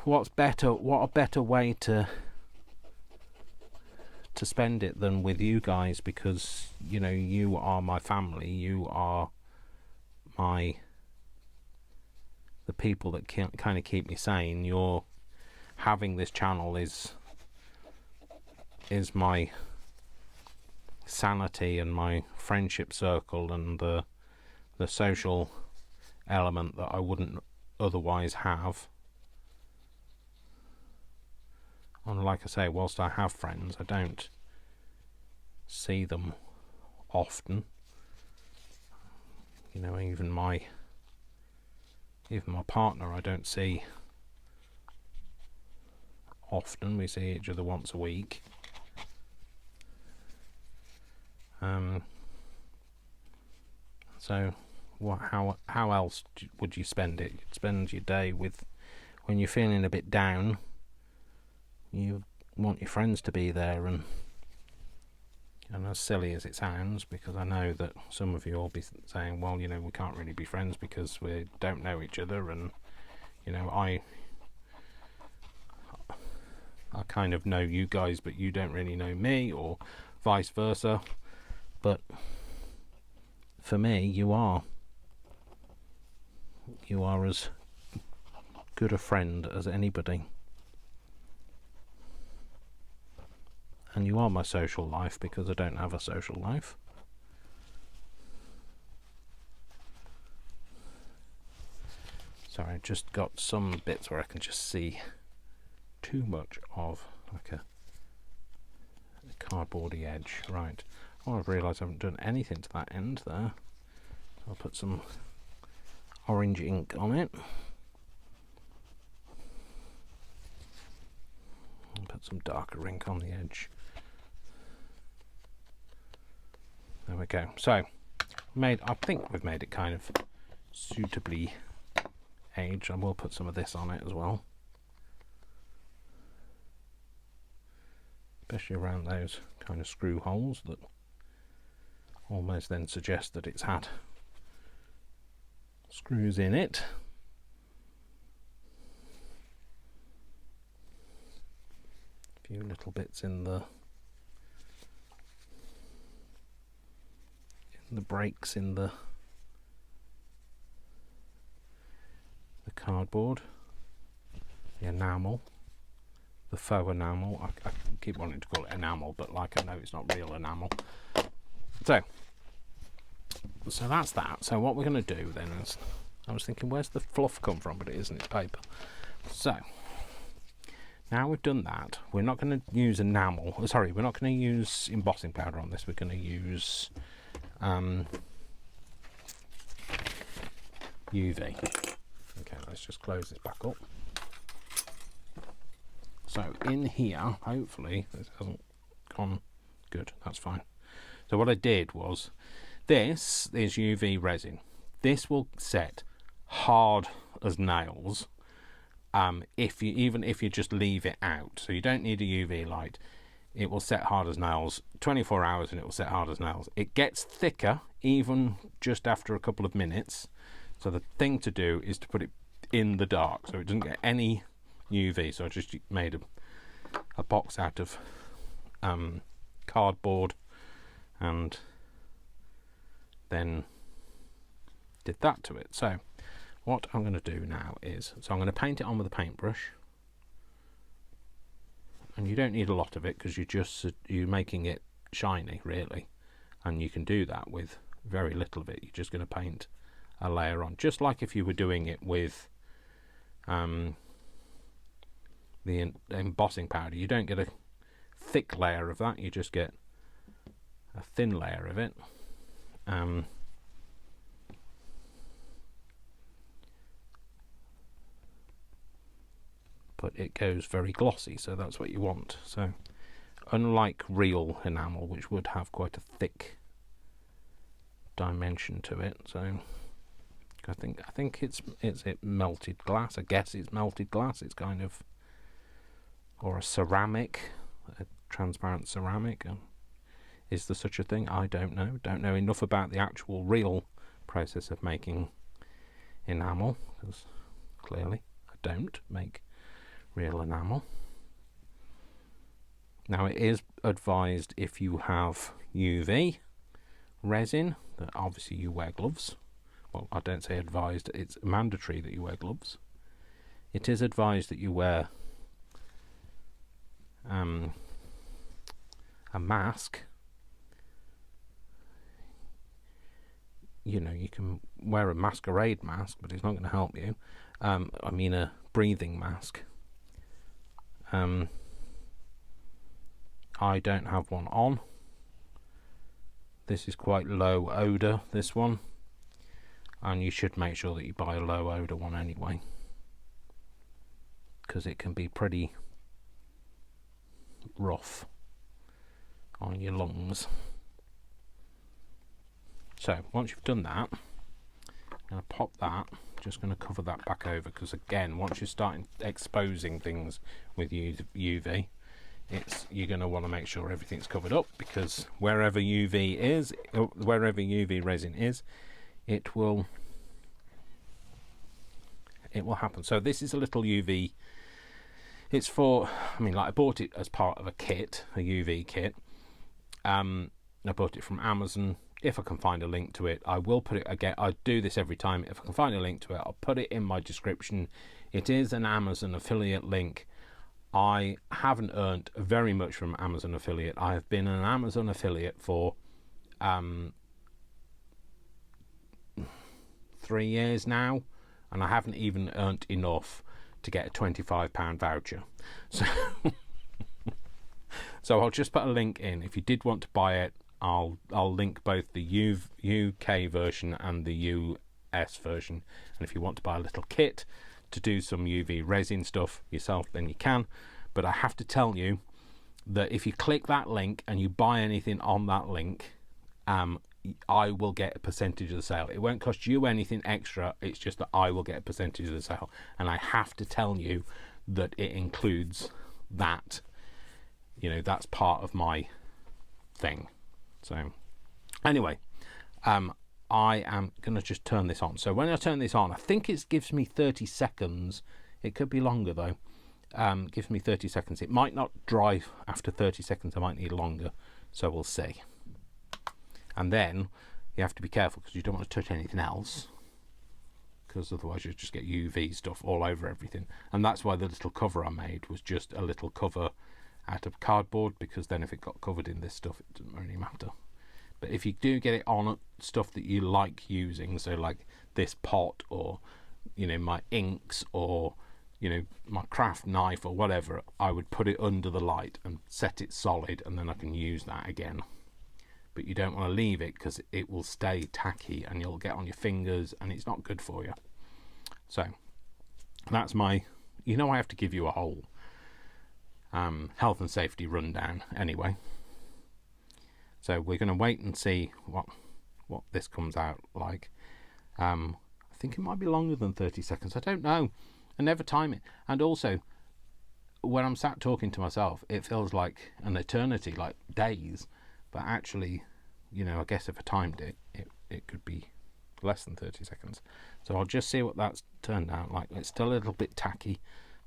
what a better way to spend it than with you guys, because you know, you are my family. You are the people that kind of keep me sane. You're having this channel is my sanity and my friendship circle and the social element that I wouldn't otherwise have. And like I say, whilst I have friends, I don't see them often. You know, even my partner I don't see often. We see each other once a week. So how else would you spend it? You'd spend your day with, when you're feeling a bit down, you want your friends to be there, and as silly as it sounds, because I know that some of you will be saying, well, you know, we can't really be friends because we don't know each other, and you know, I kind of know you guys, but you don't really know me, or vice versa. But for me, you are as good a friend as anybody, and you are my social life, because I don't have a social life. Sorry, I just got some bits where I can just see too much of like a cardboardy edge. Right. Oh, I've realised I haven't done anything to that end there. So I'll put some orange ink on it. And put some darker ink on the edge. There we go. So, I think we've made it kind of suitably aged. I will put some of this on it as well. Especially around those kind of screw holes that almost then suggest that it's had screws in it. A few little bits in the breaks in the cardboard, the enamel, the faux enamel. I keep wanting to call it enamel, but like, I know it's not real enamel. So that's that. So what we're going to do then is, I was thinking, where's the fluff come from? But it isn't, it's paper. So now we've done that, we're not going to use enamel. Sorry, we're not going to use embossing powder on this. We're going to use UV. Okay, let's just close this back up. So in here, hopefully this hasn't gone good. That's fine. So what I did was, this is UV resin. This will set hard as nails. If you just leave it out, so you don't need a UV light, it will set hard as nails 24 hours, and it will set hard as nails. It gets thicker even just after a couple of minutes. So the thing to do is to put it in the dark so it doesn't get any UV. So I just made a box out of cardboard, and then did that to it. So what I'm going to do now is, so I'm going to paint it on with a paintbrush, and you don't need a lot of it because you're making it shiny really, and you can do that with very little of it. You're just going to paint a layer on, just like if you were doing it with the embossing powder. You don't get a thick layer of that, you just get a thin layer of it. But it goes very glossy, so that's what you want. So unlike real enamel, which would have quite a thick dimension to it, so I think it's melted glass. I guess it's melted glass. It's kind of, or a ceramic, a transparent ceramic. Is there such a thing? I don't know. Don't know enough about the actual real process of making enamel, because clearly I don't make real enamel. Now it is advised, if you have UV resin, that obviously you wear gloves. Well, I don't say advised, it's mandatory that you wear gloves. It is advised that you wear a mask. You know, you can wear a masquerade mask, but it's not going to help you. I mean a breathing mask. I don't have one on. This is quite low odour, this one, and you should make sure that you buy a low odour one anyway, because it can be pretty rough on your lungs. So once you've done that, going to pop that, just going to cover that back over, because again, once you're starting exposing things with UV, you're going to want to make sure everything's covered up, because wherever UV resin is, it will happen. So this is a little UV. It's for, I mean, like, I bought it as part of a kit, a UV kit. I bought it from Amazon. If I can find a link to it, I will put it again. I do this every time. If I can find a link to it, I'll put it in my description. It is an Amazon affiliate link. I haven't earned very much from Amazon affiliate. I have been an Amazon affiliate for 3 years now, and I haven't even earned enough to get a £25 voucher. So I'll just put a link in. If you did want to buy it, I'll link both the UK version and the US version. And if you want to buy a little kit to do some UV resin stuff yourself, then you can. But I have to tell you that if you click that link and you buy anything on that link, I will get a percentage of the sale. It won't cost you anything extra. It's just that I will get a percentage of the sale. And I have to tell you that it includes that. You know, that's part of my thing. So anyway, I am going to just turn this on. So when I turn this on, I think it gives me 30 seconds. It could be longer though. Gives me 30 seconds. It might not dry after 30 seconds. I might need longer. So we'll see. And then you have to be careful, because you don't want to touch anything else, because otherwise you just get UV stuff all over everything. And that's why the little cover I made was just a little cover out of cardboard, because then if it got covered in this stuff, it doesn't really matter. But if you do get it on stuff that you like using, so like this pot, or, you know, my inks, or, you know, my craft knife or whatever, I would put it under the light and set it solid, and then I can use that again. But you don't want to leave it, because it will stay tacky and you'll get on your fingers and it's not good for you. So that's my, you know, I have to give you a whole health and safety rundown anyway. So we're going to wait and see what this comes out like. I think it might be longer than 30 seconds. I don't know. I never time it. And also, when I'm sat talking to myself, it feels like an eternity, like days. But actually, you know, I guess if I timed it, it could be less than 30 seconds. So I'll just see what that's turned out like. It's still a little bit tacky,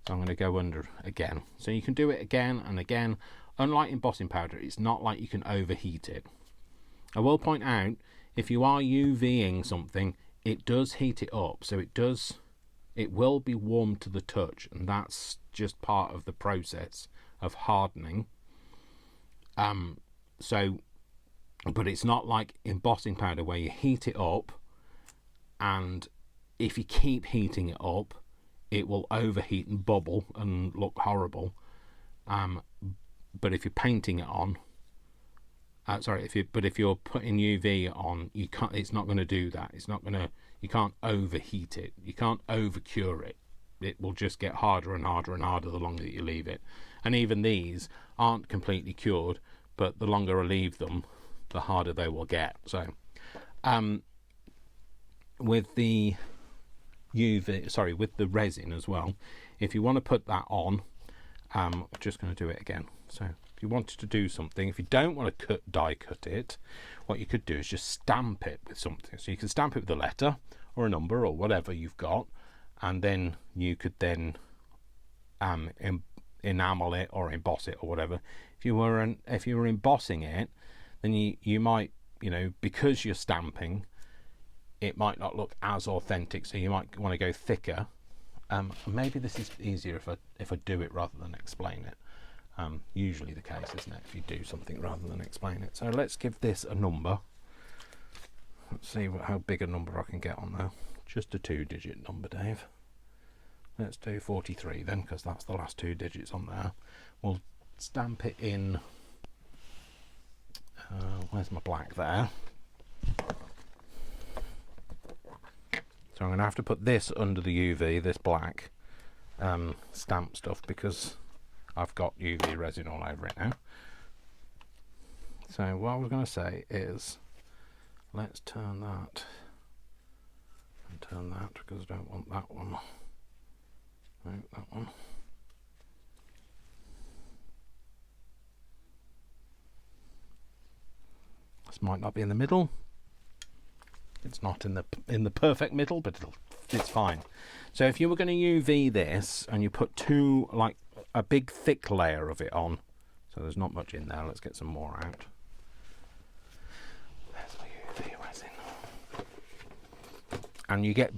so I'm going to go under again. So you can do it again and again. Unlike embossing powder, it's not like you can overheat it. I will point out, if you are UVing something, it does heat it up. So it will be warm to the touch, and that's just part of the process of hardening. But it's not like embossing powder where you heat it up, and if you keep heating it up, it will overheat and bubble and look horrible. But if you're painting it on, if you're putting UV on, you can't. It's not going to do that. It's not going to. You can't overheat it. You can't overcure it. It will just get harder and harder and harder the longer that you leave it. And even these aren't completely cured, but the longer I leave them, the harder they will get. So with the with the resin as well, if you want to put that on, I'm just going to do it again. So if you wanted to do something, if you don't want to die cut it, what you could do is just stamp it with something. So you can stamp it with a letter or a number or whatever you've got, and then you could then enamel it or emboss it or whatever. If you were embossing it, then you might, you know, because you're stamping, it might not look as authentic, so you might want to go thicker. Maybe this is easier if I do it rather than explain it. Usually the case, isn't it, if you do something rather than explain it. So let's give this a number. Let's see how big a number I can get on there. Just a 2-digit number, Dave. Let's do 43 then, because that's the last 2 digits on there. We'll stamp it in. Where's my black there? So I'm going to have to put this under the UV, this black stamp stuff, because I've got UV resin all over it now. So what I was going to say is, let's turn that and Unturn that because I don't want that one. No, that one. This might not be in the middle. It's not in the perfect middle, but it's fine. So if you were going to UV this and you put like a big thick layer of it on, so there's not much in there. Let's get some more out. There's my UV resin. And you get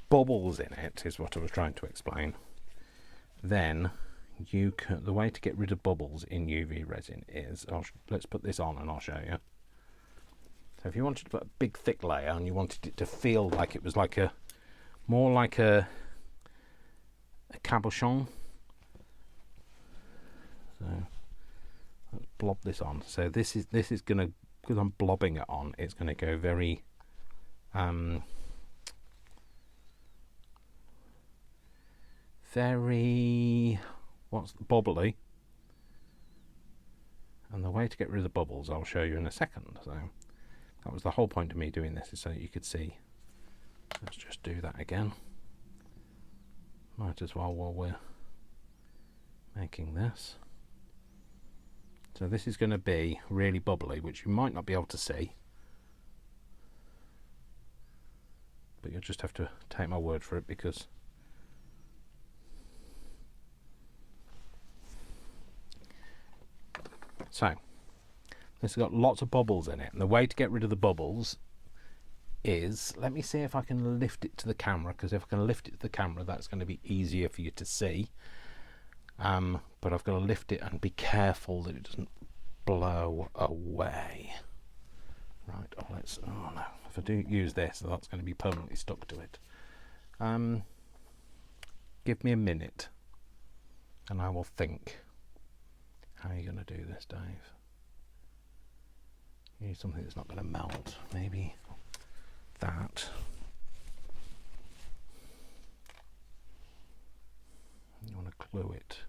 bubbles in it, is what I was trying to explain. Then the way to get rid of bubbles in UV resin is, let's put this on and I'll show you. So if you wanted to put a big thick layer and you wanted it to feel like it was more like a cabochon. So let's blob this on. So this is gonna, because I'm blobbing it on, it's gonna go very bubbly. And the way to get rid of the bubbles I'll show you in a second. So that was the whole point of me doing this, is so that you could see. Let's just do that again. Might as well while we're making this. So this is going to be really bubbly, which you might not be able to see, but you'll just have to take my word for it, because so this has got lots of bubbles in it, and the way to get rid of the bubbles is, let me see if I can lift it to the camera, because if I can lift it to the camera that's going to be easier for you to see. But I've got to lift it and be careful that it doesn't blow away. Right, oh no, if I do use this, that's going to be permanently stuck to it. Give me a minute and I will think. How are you going to do this, Dave? You need something that's not going to melt, maybe that. You want to glue it.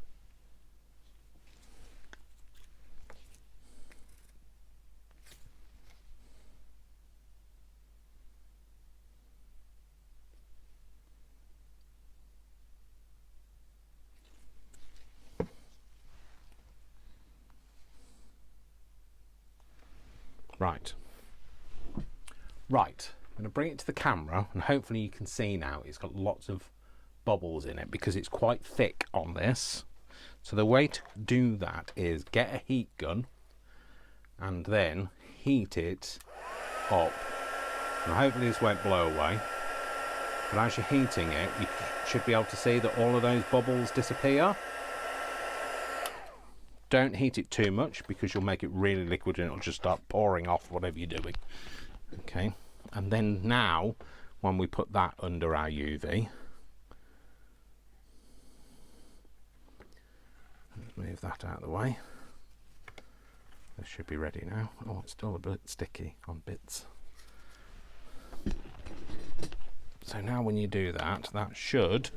Right, I'm going to bring it to the camera and hopefully you can see now it's got lots of bubbles in it because it's quite thick on this. So the way to do that is get a heat gun and then heat it up. And hopefully this won't blow away. But as you're heating it, you should be able to see that all of those bubbles disappear. Don't heat it too much because you'll make it really liquid and it'll just start pouring off whatever you're doing. Okay, and then now when we put that under our UV, let's move that out of the way. This should be ready now. Oh, it's still a bit sticky on bits. So now when you do that, that should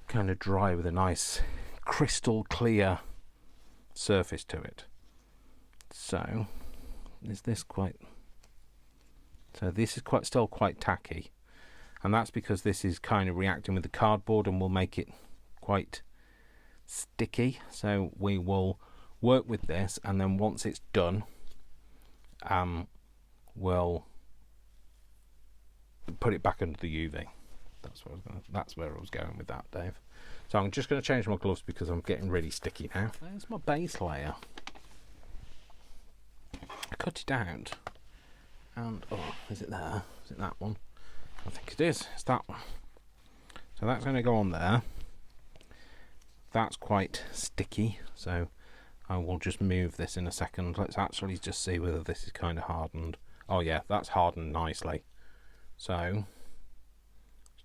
kind of dry with a nice crystal clear surface to it. So is this quite, so this is still quite tacky, and that's because this is kind of reacting with the cardboard and will make it quite sticky. So we will work with this, and then once it's done, we'll put it back under the UV. That's where I was going with that, Dave. So I'm just going to change my gloves because I'm getting really sticky now. There's my base layer. I cut it out, and oh, is it there? Is it that one? I think it is. It's that one. So that's going to go on there. That's quite sticky, so I will just move this in a second. Let's actually just see whether this is kind of hardened. Oh yeah, that's hardened nicely. So let's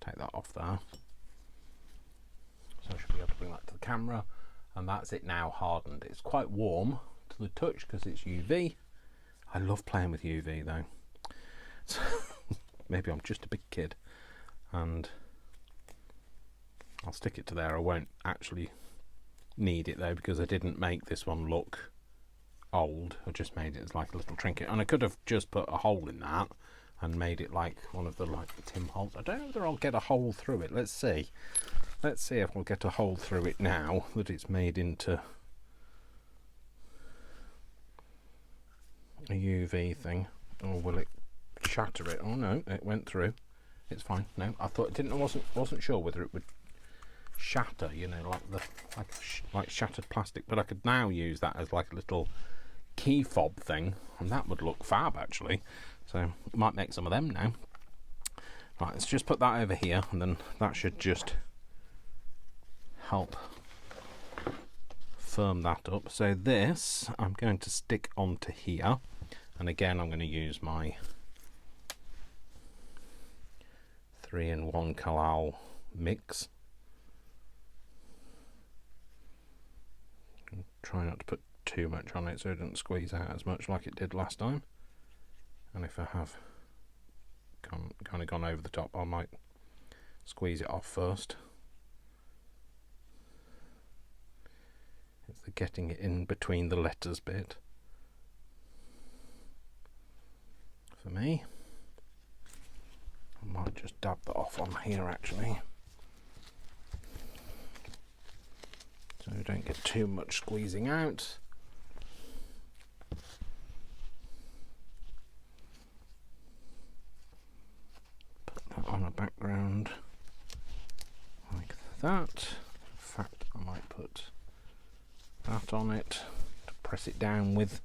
take that off there. So I should be able to bring that to the camera, and that's it now hardened. It's quite warm to the touch because it's UV. I love playing with UV though. So maybe I'm just a big kid, and I'll stick it to there. I won't actually need it though because I didn't make this one look old. I just made it as like a little trinket, and I could have just put a hole in that and made it like one of the like Tim Holtz. I don't know whether I'll get a hole through it. Let's see. Let's see if I'll get a hole through it now that it's made into a UV thing. Or will it shatter it? Oh no, it went through. It's fine. No, I thought it didn't. I wasn't sure whether it would shatter. You know, like shattered plastic. But I could now use that as like a little key fob thing, and that would look fab actually. So might make some of them now. Right, let's just put that over here, and then that should just help firm that up. So this I'm going to stick onto here, and again I'm going to use my 3-in-1 Kalal mix. Try not to put too much on it so it doesn't squeeze out as much like it did last time, and if I have kind of gone over the top, I might squeeze it off first. It's the getting it in between the letters bit for me. I might just dab that off on here actually, so we don't get too much squeezing out. Put that on a background like that. In fact, I might put that on it to press it down with.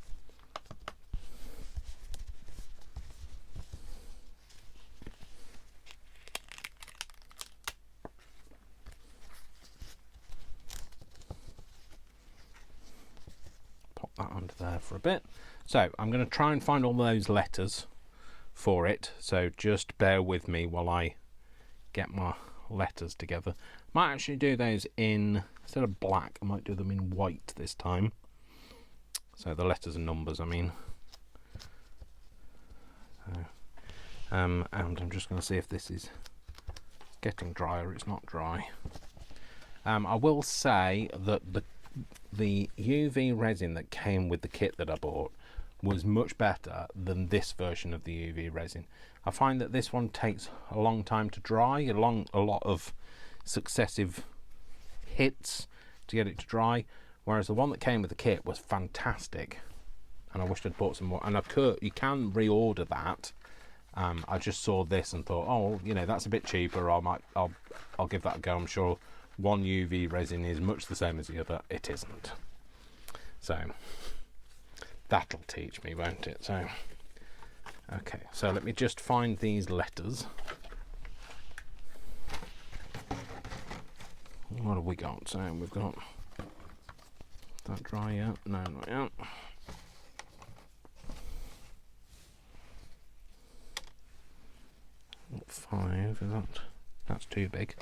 Pop that under there for a bit. So I'm going to try and find all those letters for it, so just bear with me while I get my letters together. Might actually do those in, instead of black, I might do them in white this time. So the letters and numbers, I mean. So, and I'm just going to see if this is getting dry or it's not dry. I will say that the UV resin that came with the kit that I bought was much better than this version of the UV resin. I find that this one takes a long time to dry, a lot of successive hits to get it to dry, whereas the one that came with the kit was fantastic, and I wish I'd bought some more. And you can reorder that. I just saw this and thought, oh, you know, that's a bit cheaper. I'll give that a go. I'm sure one UV resin is much the same as the other. It isn't. So that'll teach me, won't it? So okay, so let me just find these letters. What have we got? So we've got that dry yet? No, not yet. What, 5 is that? That's too big.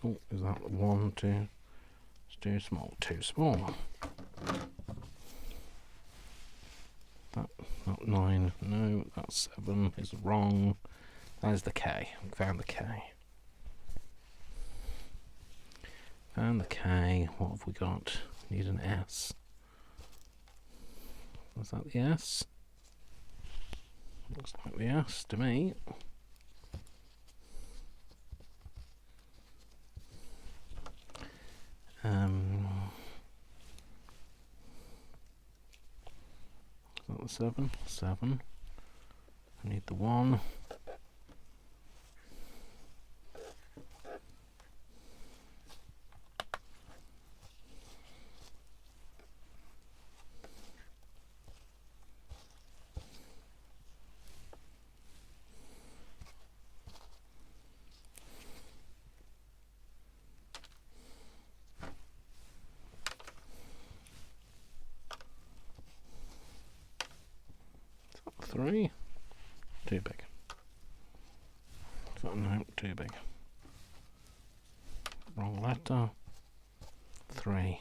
Oh, is that 1, 2? It's too small. Too small. Not 9. No, that's 7. Is wrong. There's the K. Found the K. Found the K. What have we got? Need an S. Was that the S? Looks like the S to me. Is that the 7? 7. I need the 1. Three, too big. No, too big. Wrong letter. 3.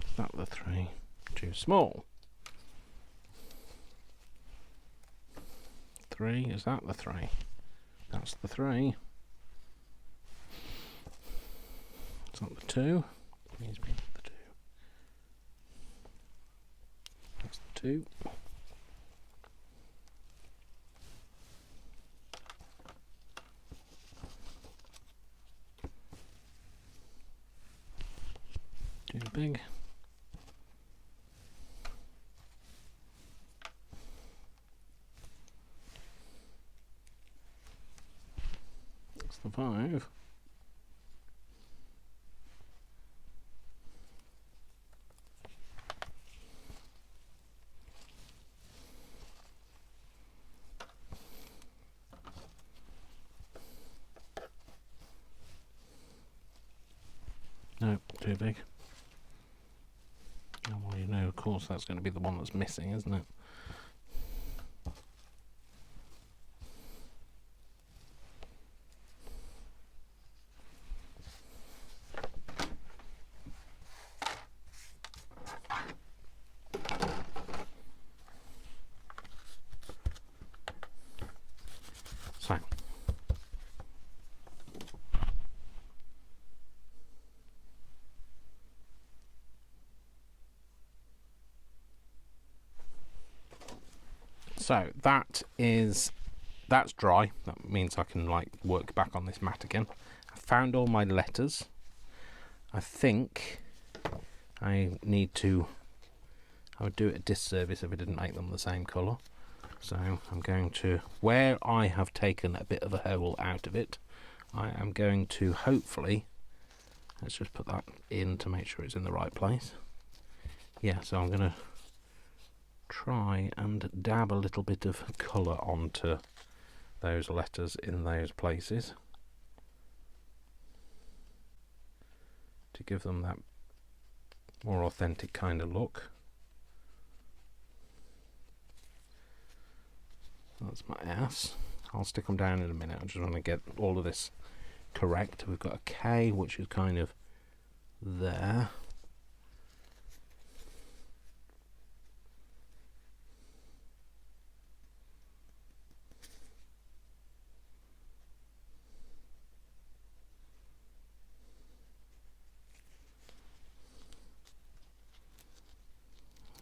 Is that the 3? Too small. 3, is that the 3? That's the 3. Is that the 2? Needs to be the 2. do. Too big. That's the 5. No, too big. Oh, well, you know, of course, that's going to be the one that's missing, isn't it? So that's dry. That means I can like work back on this mat again. I found all my letters. I think I would do it a disservice if I didn't make them the same colour. So I'm going to, where I have taken a bit of a hole out of it, I am going to hopefully, let's just put that in to make sure it's in the right place. Yeah, so I'm going to try and dab a little bit of colour onto those letters in those places to give them that more authentic kind of look. That's my S. I'll stick them down in a minute. I just want to get all of this correct. We've got a K, which is kind of there.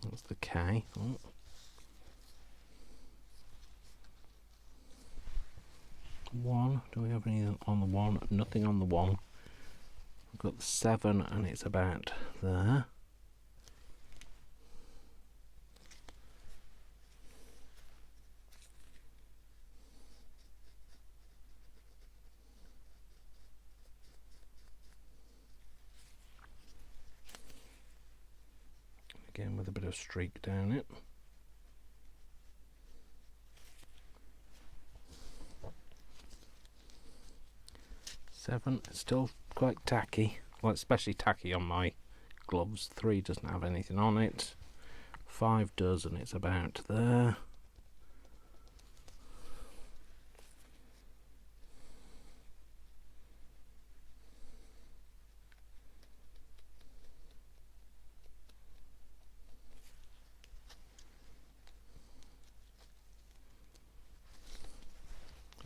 That's the K. Oh. One. Do we have any on the 1? Nothing on the 1. We've got the 7 and it's about there. Again with a bit of streak down it. Seven, it's still quite tacky, well, especially tacky on my gloves. 3 doesn't have anything on it. 5 does, and it's about there.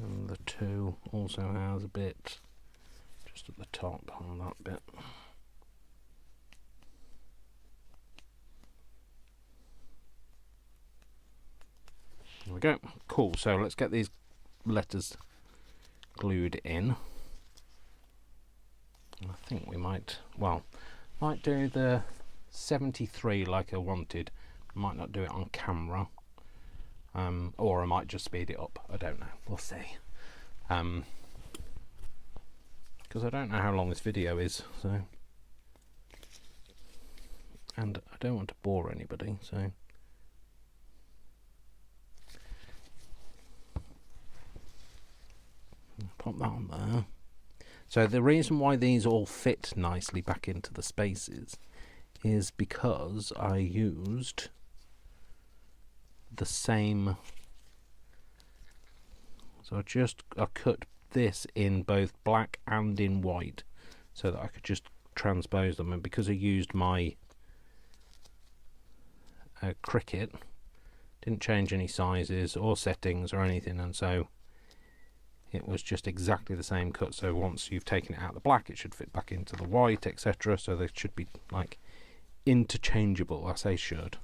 And the 2 also has a bit just at the top on that bit. There we go. Cool. So let's get these letters glued in. I think we might do the 73 like I wanted. Might not do it on camera. Or I might just speed it up. I don't know. We'll see. Because I don't know how long this video is, so, and I don't want to bore anybody, so pop that on there. So the reason why these all fit nicely back into the spaces is because I used the same, so I cut this in both black and in white so that I could just transpose them, and because I used my Cricut, didn't change any sizes or settings or anything, and so it was just exactly the same cut. So once you've taken it out of the black, it should fit back into the white, etc. So they should be like interchangeable. I say should.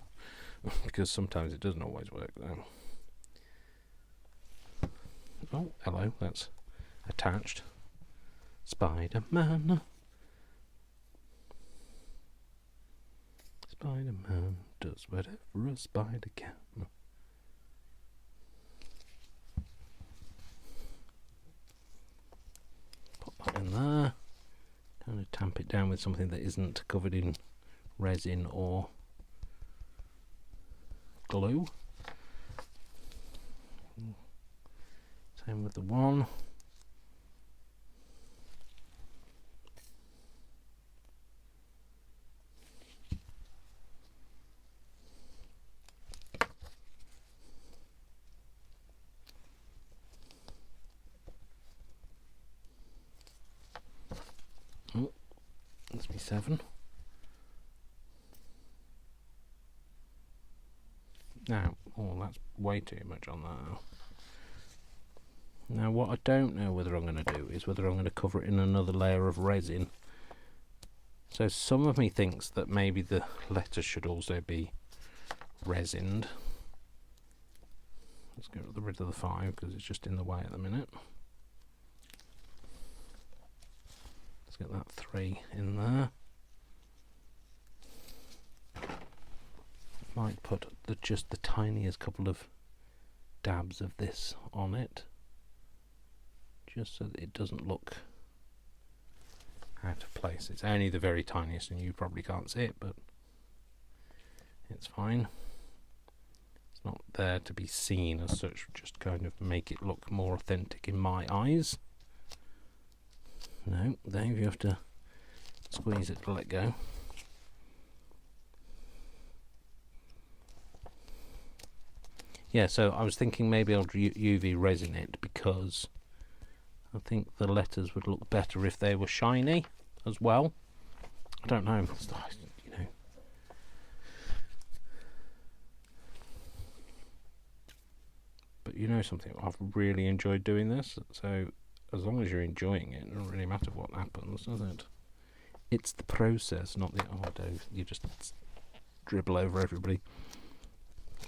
because sometimes it doesn't always work though. Oh, hello, that's attached. Spider-Man. Spider-Man does whatever a spider can. Put that in there. Kind of tamp it down with something that isn't covered in resin or glue. Same with the one. Oh, must be 7. Now, oh, that's way too much on that. Now, what I don't know whether I'm going to do is whether I'm going to cover it in another layer of resin. So some of me thinks that maybe the letters should also be resined. Let's get rid of the 5 because it's just in the way at the minute. Let's get that 3 in there. Might put just the tiniest couple of dabs of this on it, just so that it doesn't look out of place. It's only the very tiniest and you probably can't see it, but it's fine. It's not there to be seen as such, just kind of make it look more authentic in my eyes. No, Dave, you have to squeeze it to let go. Yeah, so I was thinking maybe I'll UV resin it because I think the letters would look better if they were shiny as well. I don't know, you know. But you know something, I've really enjoyed doing this, so as long as you're enjoying it, it doesn't really matter what happens, does it? It's the process, not the, oh, Dave, you just dribble over everybody.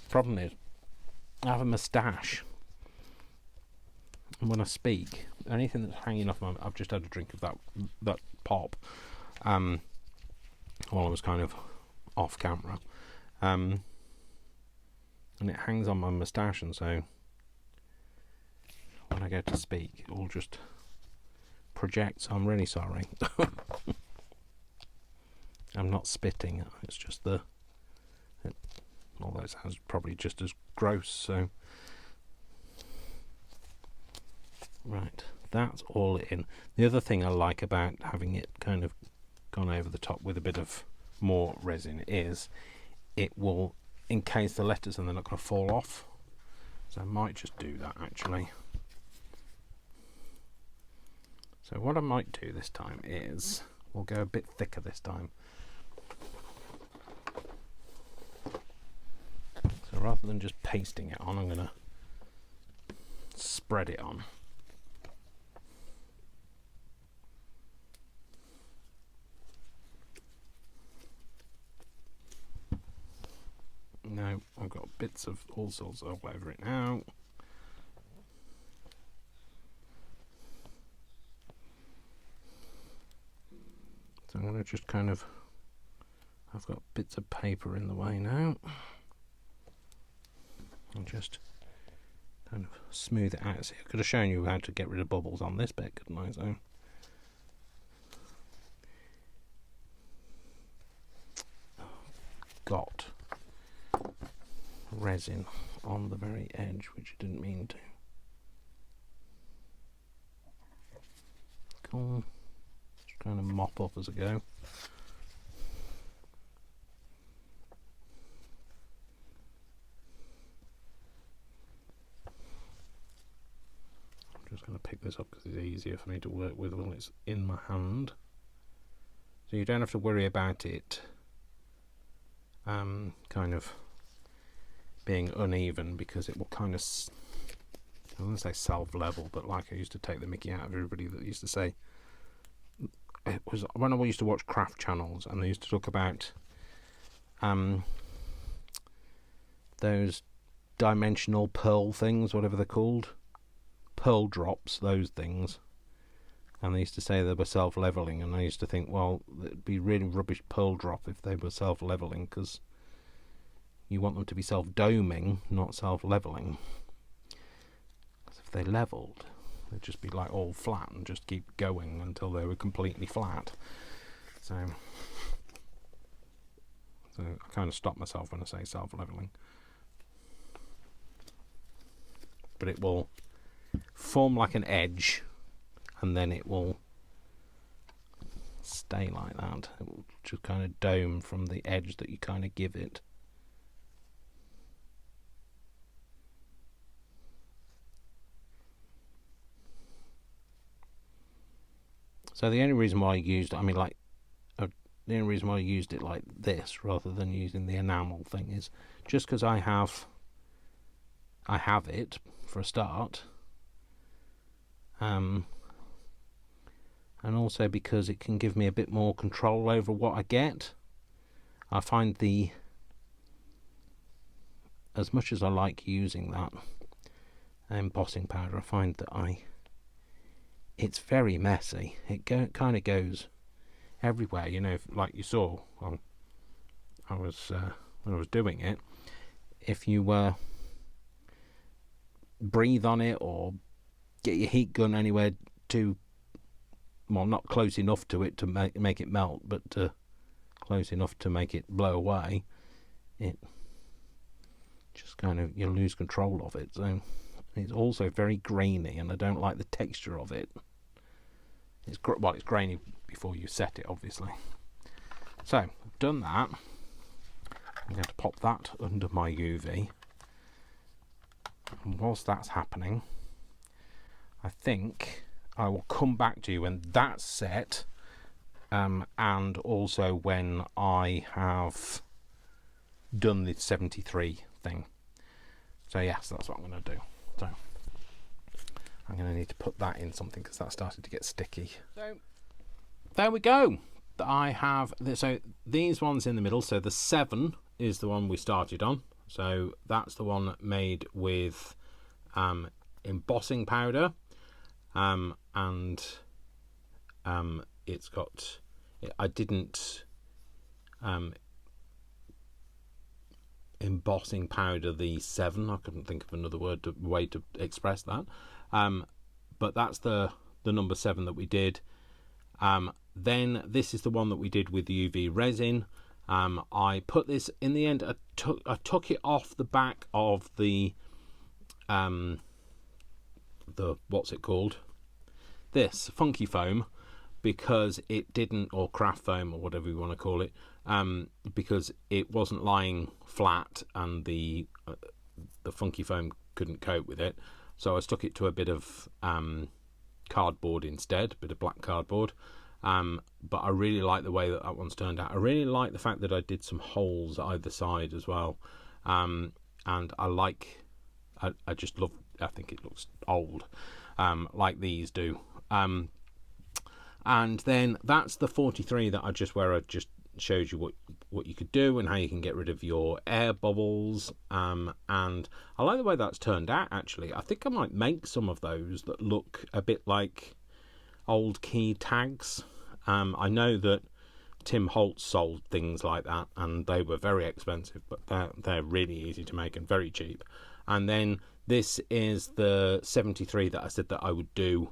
Problem is, I have a moustache, and when I speak, anything that's hanging off my, I've just had a drink of that pop, while I was kind of off camera, and it hangs on my moustache, and so when I go to speak, it all just projects. I'm really sorry. I'm not spitting. It's just although it sounds probably just as gross, so right, that's all in. The other thing I like about having it kind of gone over the top with a bit of more resin is it will encase the letters and they're not going to fall off, so I might just do that actually. So what I might do this time is we'll go a bit thicker this time. So rather than just pasting it on, I'm going to spread it on. Now I've got bits of all sorts all over it now. So I'm going to just kind of, I've got bits of paper in the way now. And just kind of smooth it out. See, I could have shown you how to get rid of bubbles on this bit, couldn't I? So got resin on the very edge, which I didn't mean to. Cool. Just trying to mop up as I go. I'm just going to pick this up because it's easier for me to work with when it's in my hand. So you don't have to worry about it kind of being uneven, because it will kind of, I don't want to say self-level, but like I used to take the mickey out of everybody that used to say, it was when I used to watch craft channels and they used to talk about those dimensional pearl things, whatever they're called, pearl drops, those things. And they used to say they were self-leveling, and I used to think, well, it'd be really rubbish pearl drop if they were self-leveling, because you want them to be self-doming, not self-leveling. Because if they levelled, they'd just be like all flat and just keep going until they were completely flat. So I kind of stop myself when I say self-leveling. But it will form like an edge, and then it will stay like that. It will just kind of dome from the edge that you kind of give it. So the only reason why I used, the only reason why I used it like this rather than using the enamel thing is just because I have it for a start, and also because it can give me a bit more control over what I get. I find as much as I like using that embossing powder, I find that it's very messy. It kind of goes everywhere, you know, like you saw when I was doing it. If you breathe on it or get your heat gun anywhere too, well, not close enough to it to make it melt, but close enough to make it blow away, it just kind of, you lose control of it. So it's also very grainy, and I don't like the texture of it. It's grainy before you set it, obviously. So I've done that. I'm going to pop that under my UV. And whilst that's happening, I think I will come back to you when that's set, and also when I have done the 73 thing. So yes, that's what I'm going to do. So I'm going to need to put that in something because that started to get sticky. So there we go. I have so these ones in the middle. So the 7 is the one we started on. So that's the one made with embossing powder, and it's got. I didn't embossing powder the 7. I couldn't think of another way to express that. But that's the number 7 that we did. Then this is the one that we did with the UV resin. I put this in the end. I took it off the back of the what's it called? This funky foam, because it didn't, or craft foam or whatever you want to call it, because it wasn't lying flat and the funky foam couldn't cope with it. So I stuck it to a bit of cardboard instead, a bit of black cardboard. But I really like the way that one's turned out. I really like the fact that I did some holes either side as well. And I just love, I think it looks old, like these do. And then that's the 43 that I just showed you what you could do and how you can get rid of your air bubbles. And I like the way that's turned out, actually. I think I might make some of those that look a bit like old key tags. I know that Tim Holtz sold things like that, and they were very expensive, but they're really easy to make and very cheap. And then this is the 73 that I said that I would do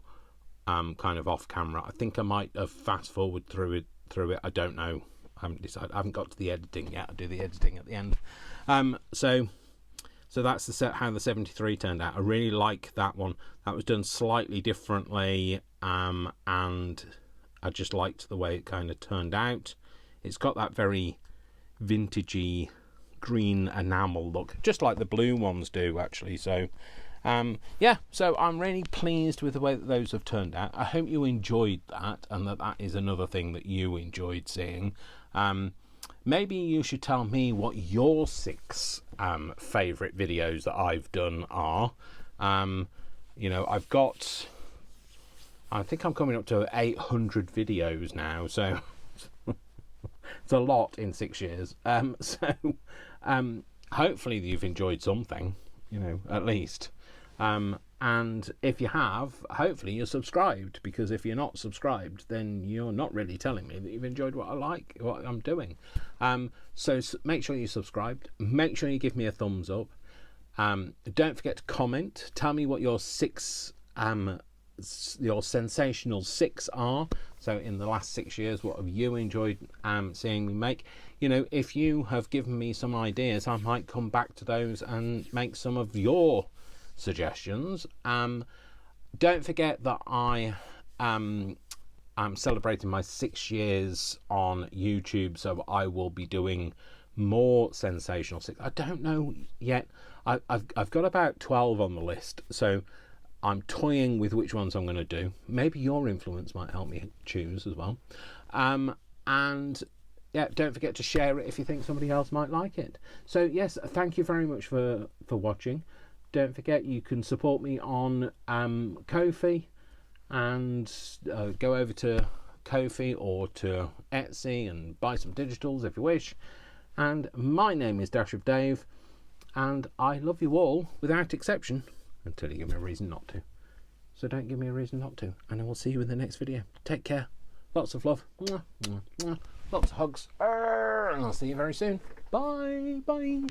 kind of off camera. I think I might have fast forward through it. I don't know. I haven't decided. I haven't got to the editing yet. I'll do the editing at the end. So that's how the 73 turned out. I really like that one. That was done slightly differently, and I just liked the way it kind of turned out. It's got that very vintagey green enamel look, just like the blue ones do, actually. So yeah, so I'm really pleased with the way that those have turned out. I hope you enjoyed that, and that is another thing that you enjoyed seeing. Maybe you should tell me what your 6 favourite videos that I've done are. You know, I think I'm coming up to 800 videos now, so it's a lot in 6 years. hopefully you've enjoyed something, you know, at least. And if you have, hopefully you're subscribed, because if you're not subscribed, then you're not really telling me that you've enjoyed what I'm doing. So make sure you're subscribed. Make sure you give me a thumbs up. Don't forget to comment. Tell me what your sensational 6 are. So in the last 6 years, what have you enjoyed seeing me make? You know, if you have given me some ideas, I might come back to those and make some of your suggestions. Don't forget that I'm celebrating my 6 years on YouTube, so I will be doing more sensational 6. I don't know yet. I've got about 12 on the list, so I'm toying with which ones I'm going to do. Maybe your influence might help me choose as well. And yeah, don't forget to share it if you think somebody else might like it. So yes, thank you very much for watching. Don't forget you can support me on Ko-fi, and go over to Ko-fi or to Etsy and buy some digitals if you wish. And my name is Dash of Dave, and I love you all without exception, until you give me a reason not to. So don't give me a reason not to, and I will see you in the next video. Take care. Lots of love. Mwah, mwah, mwah. Lots of hugs. And I'll see you very soon. Bye. Bye.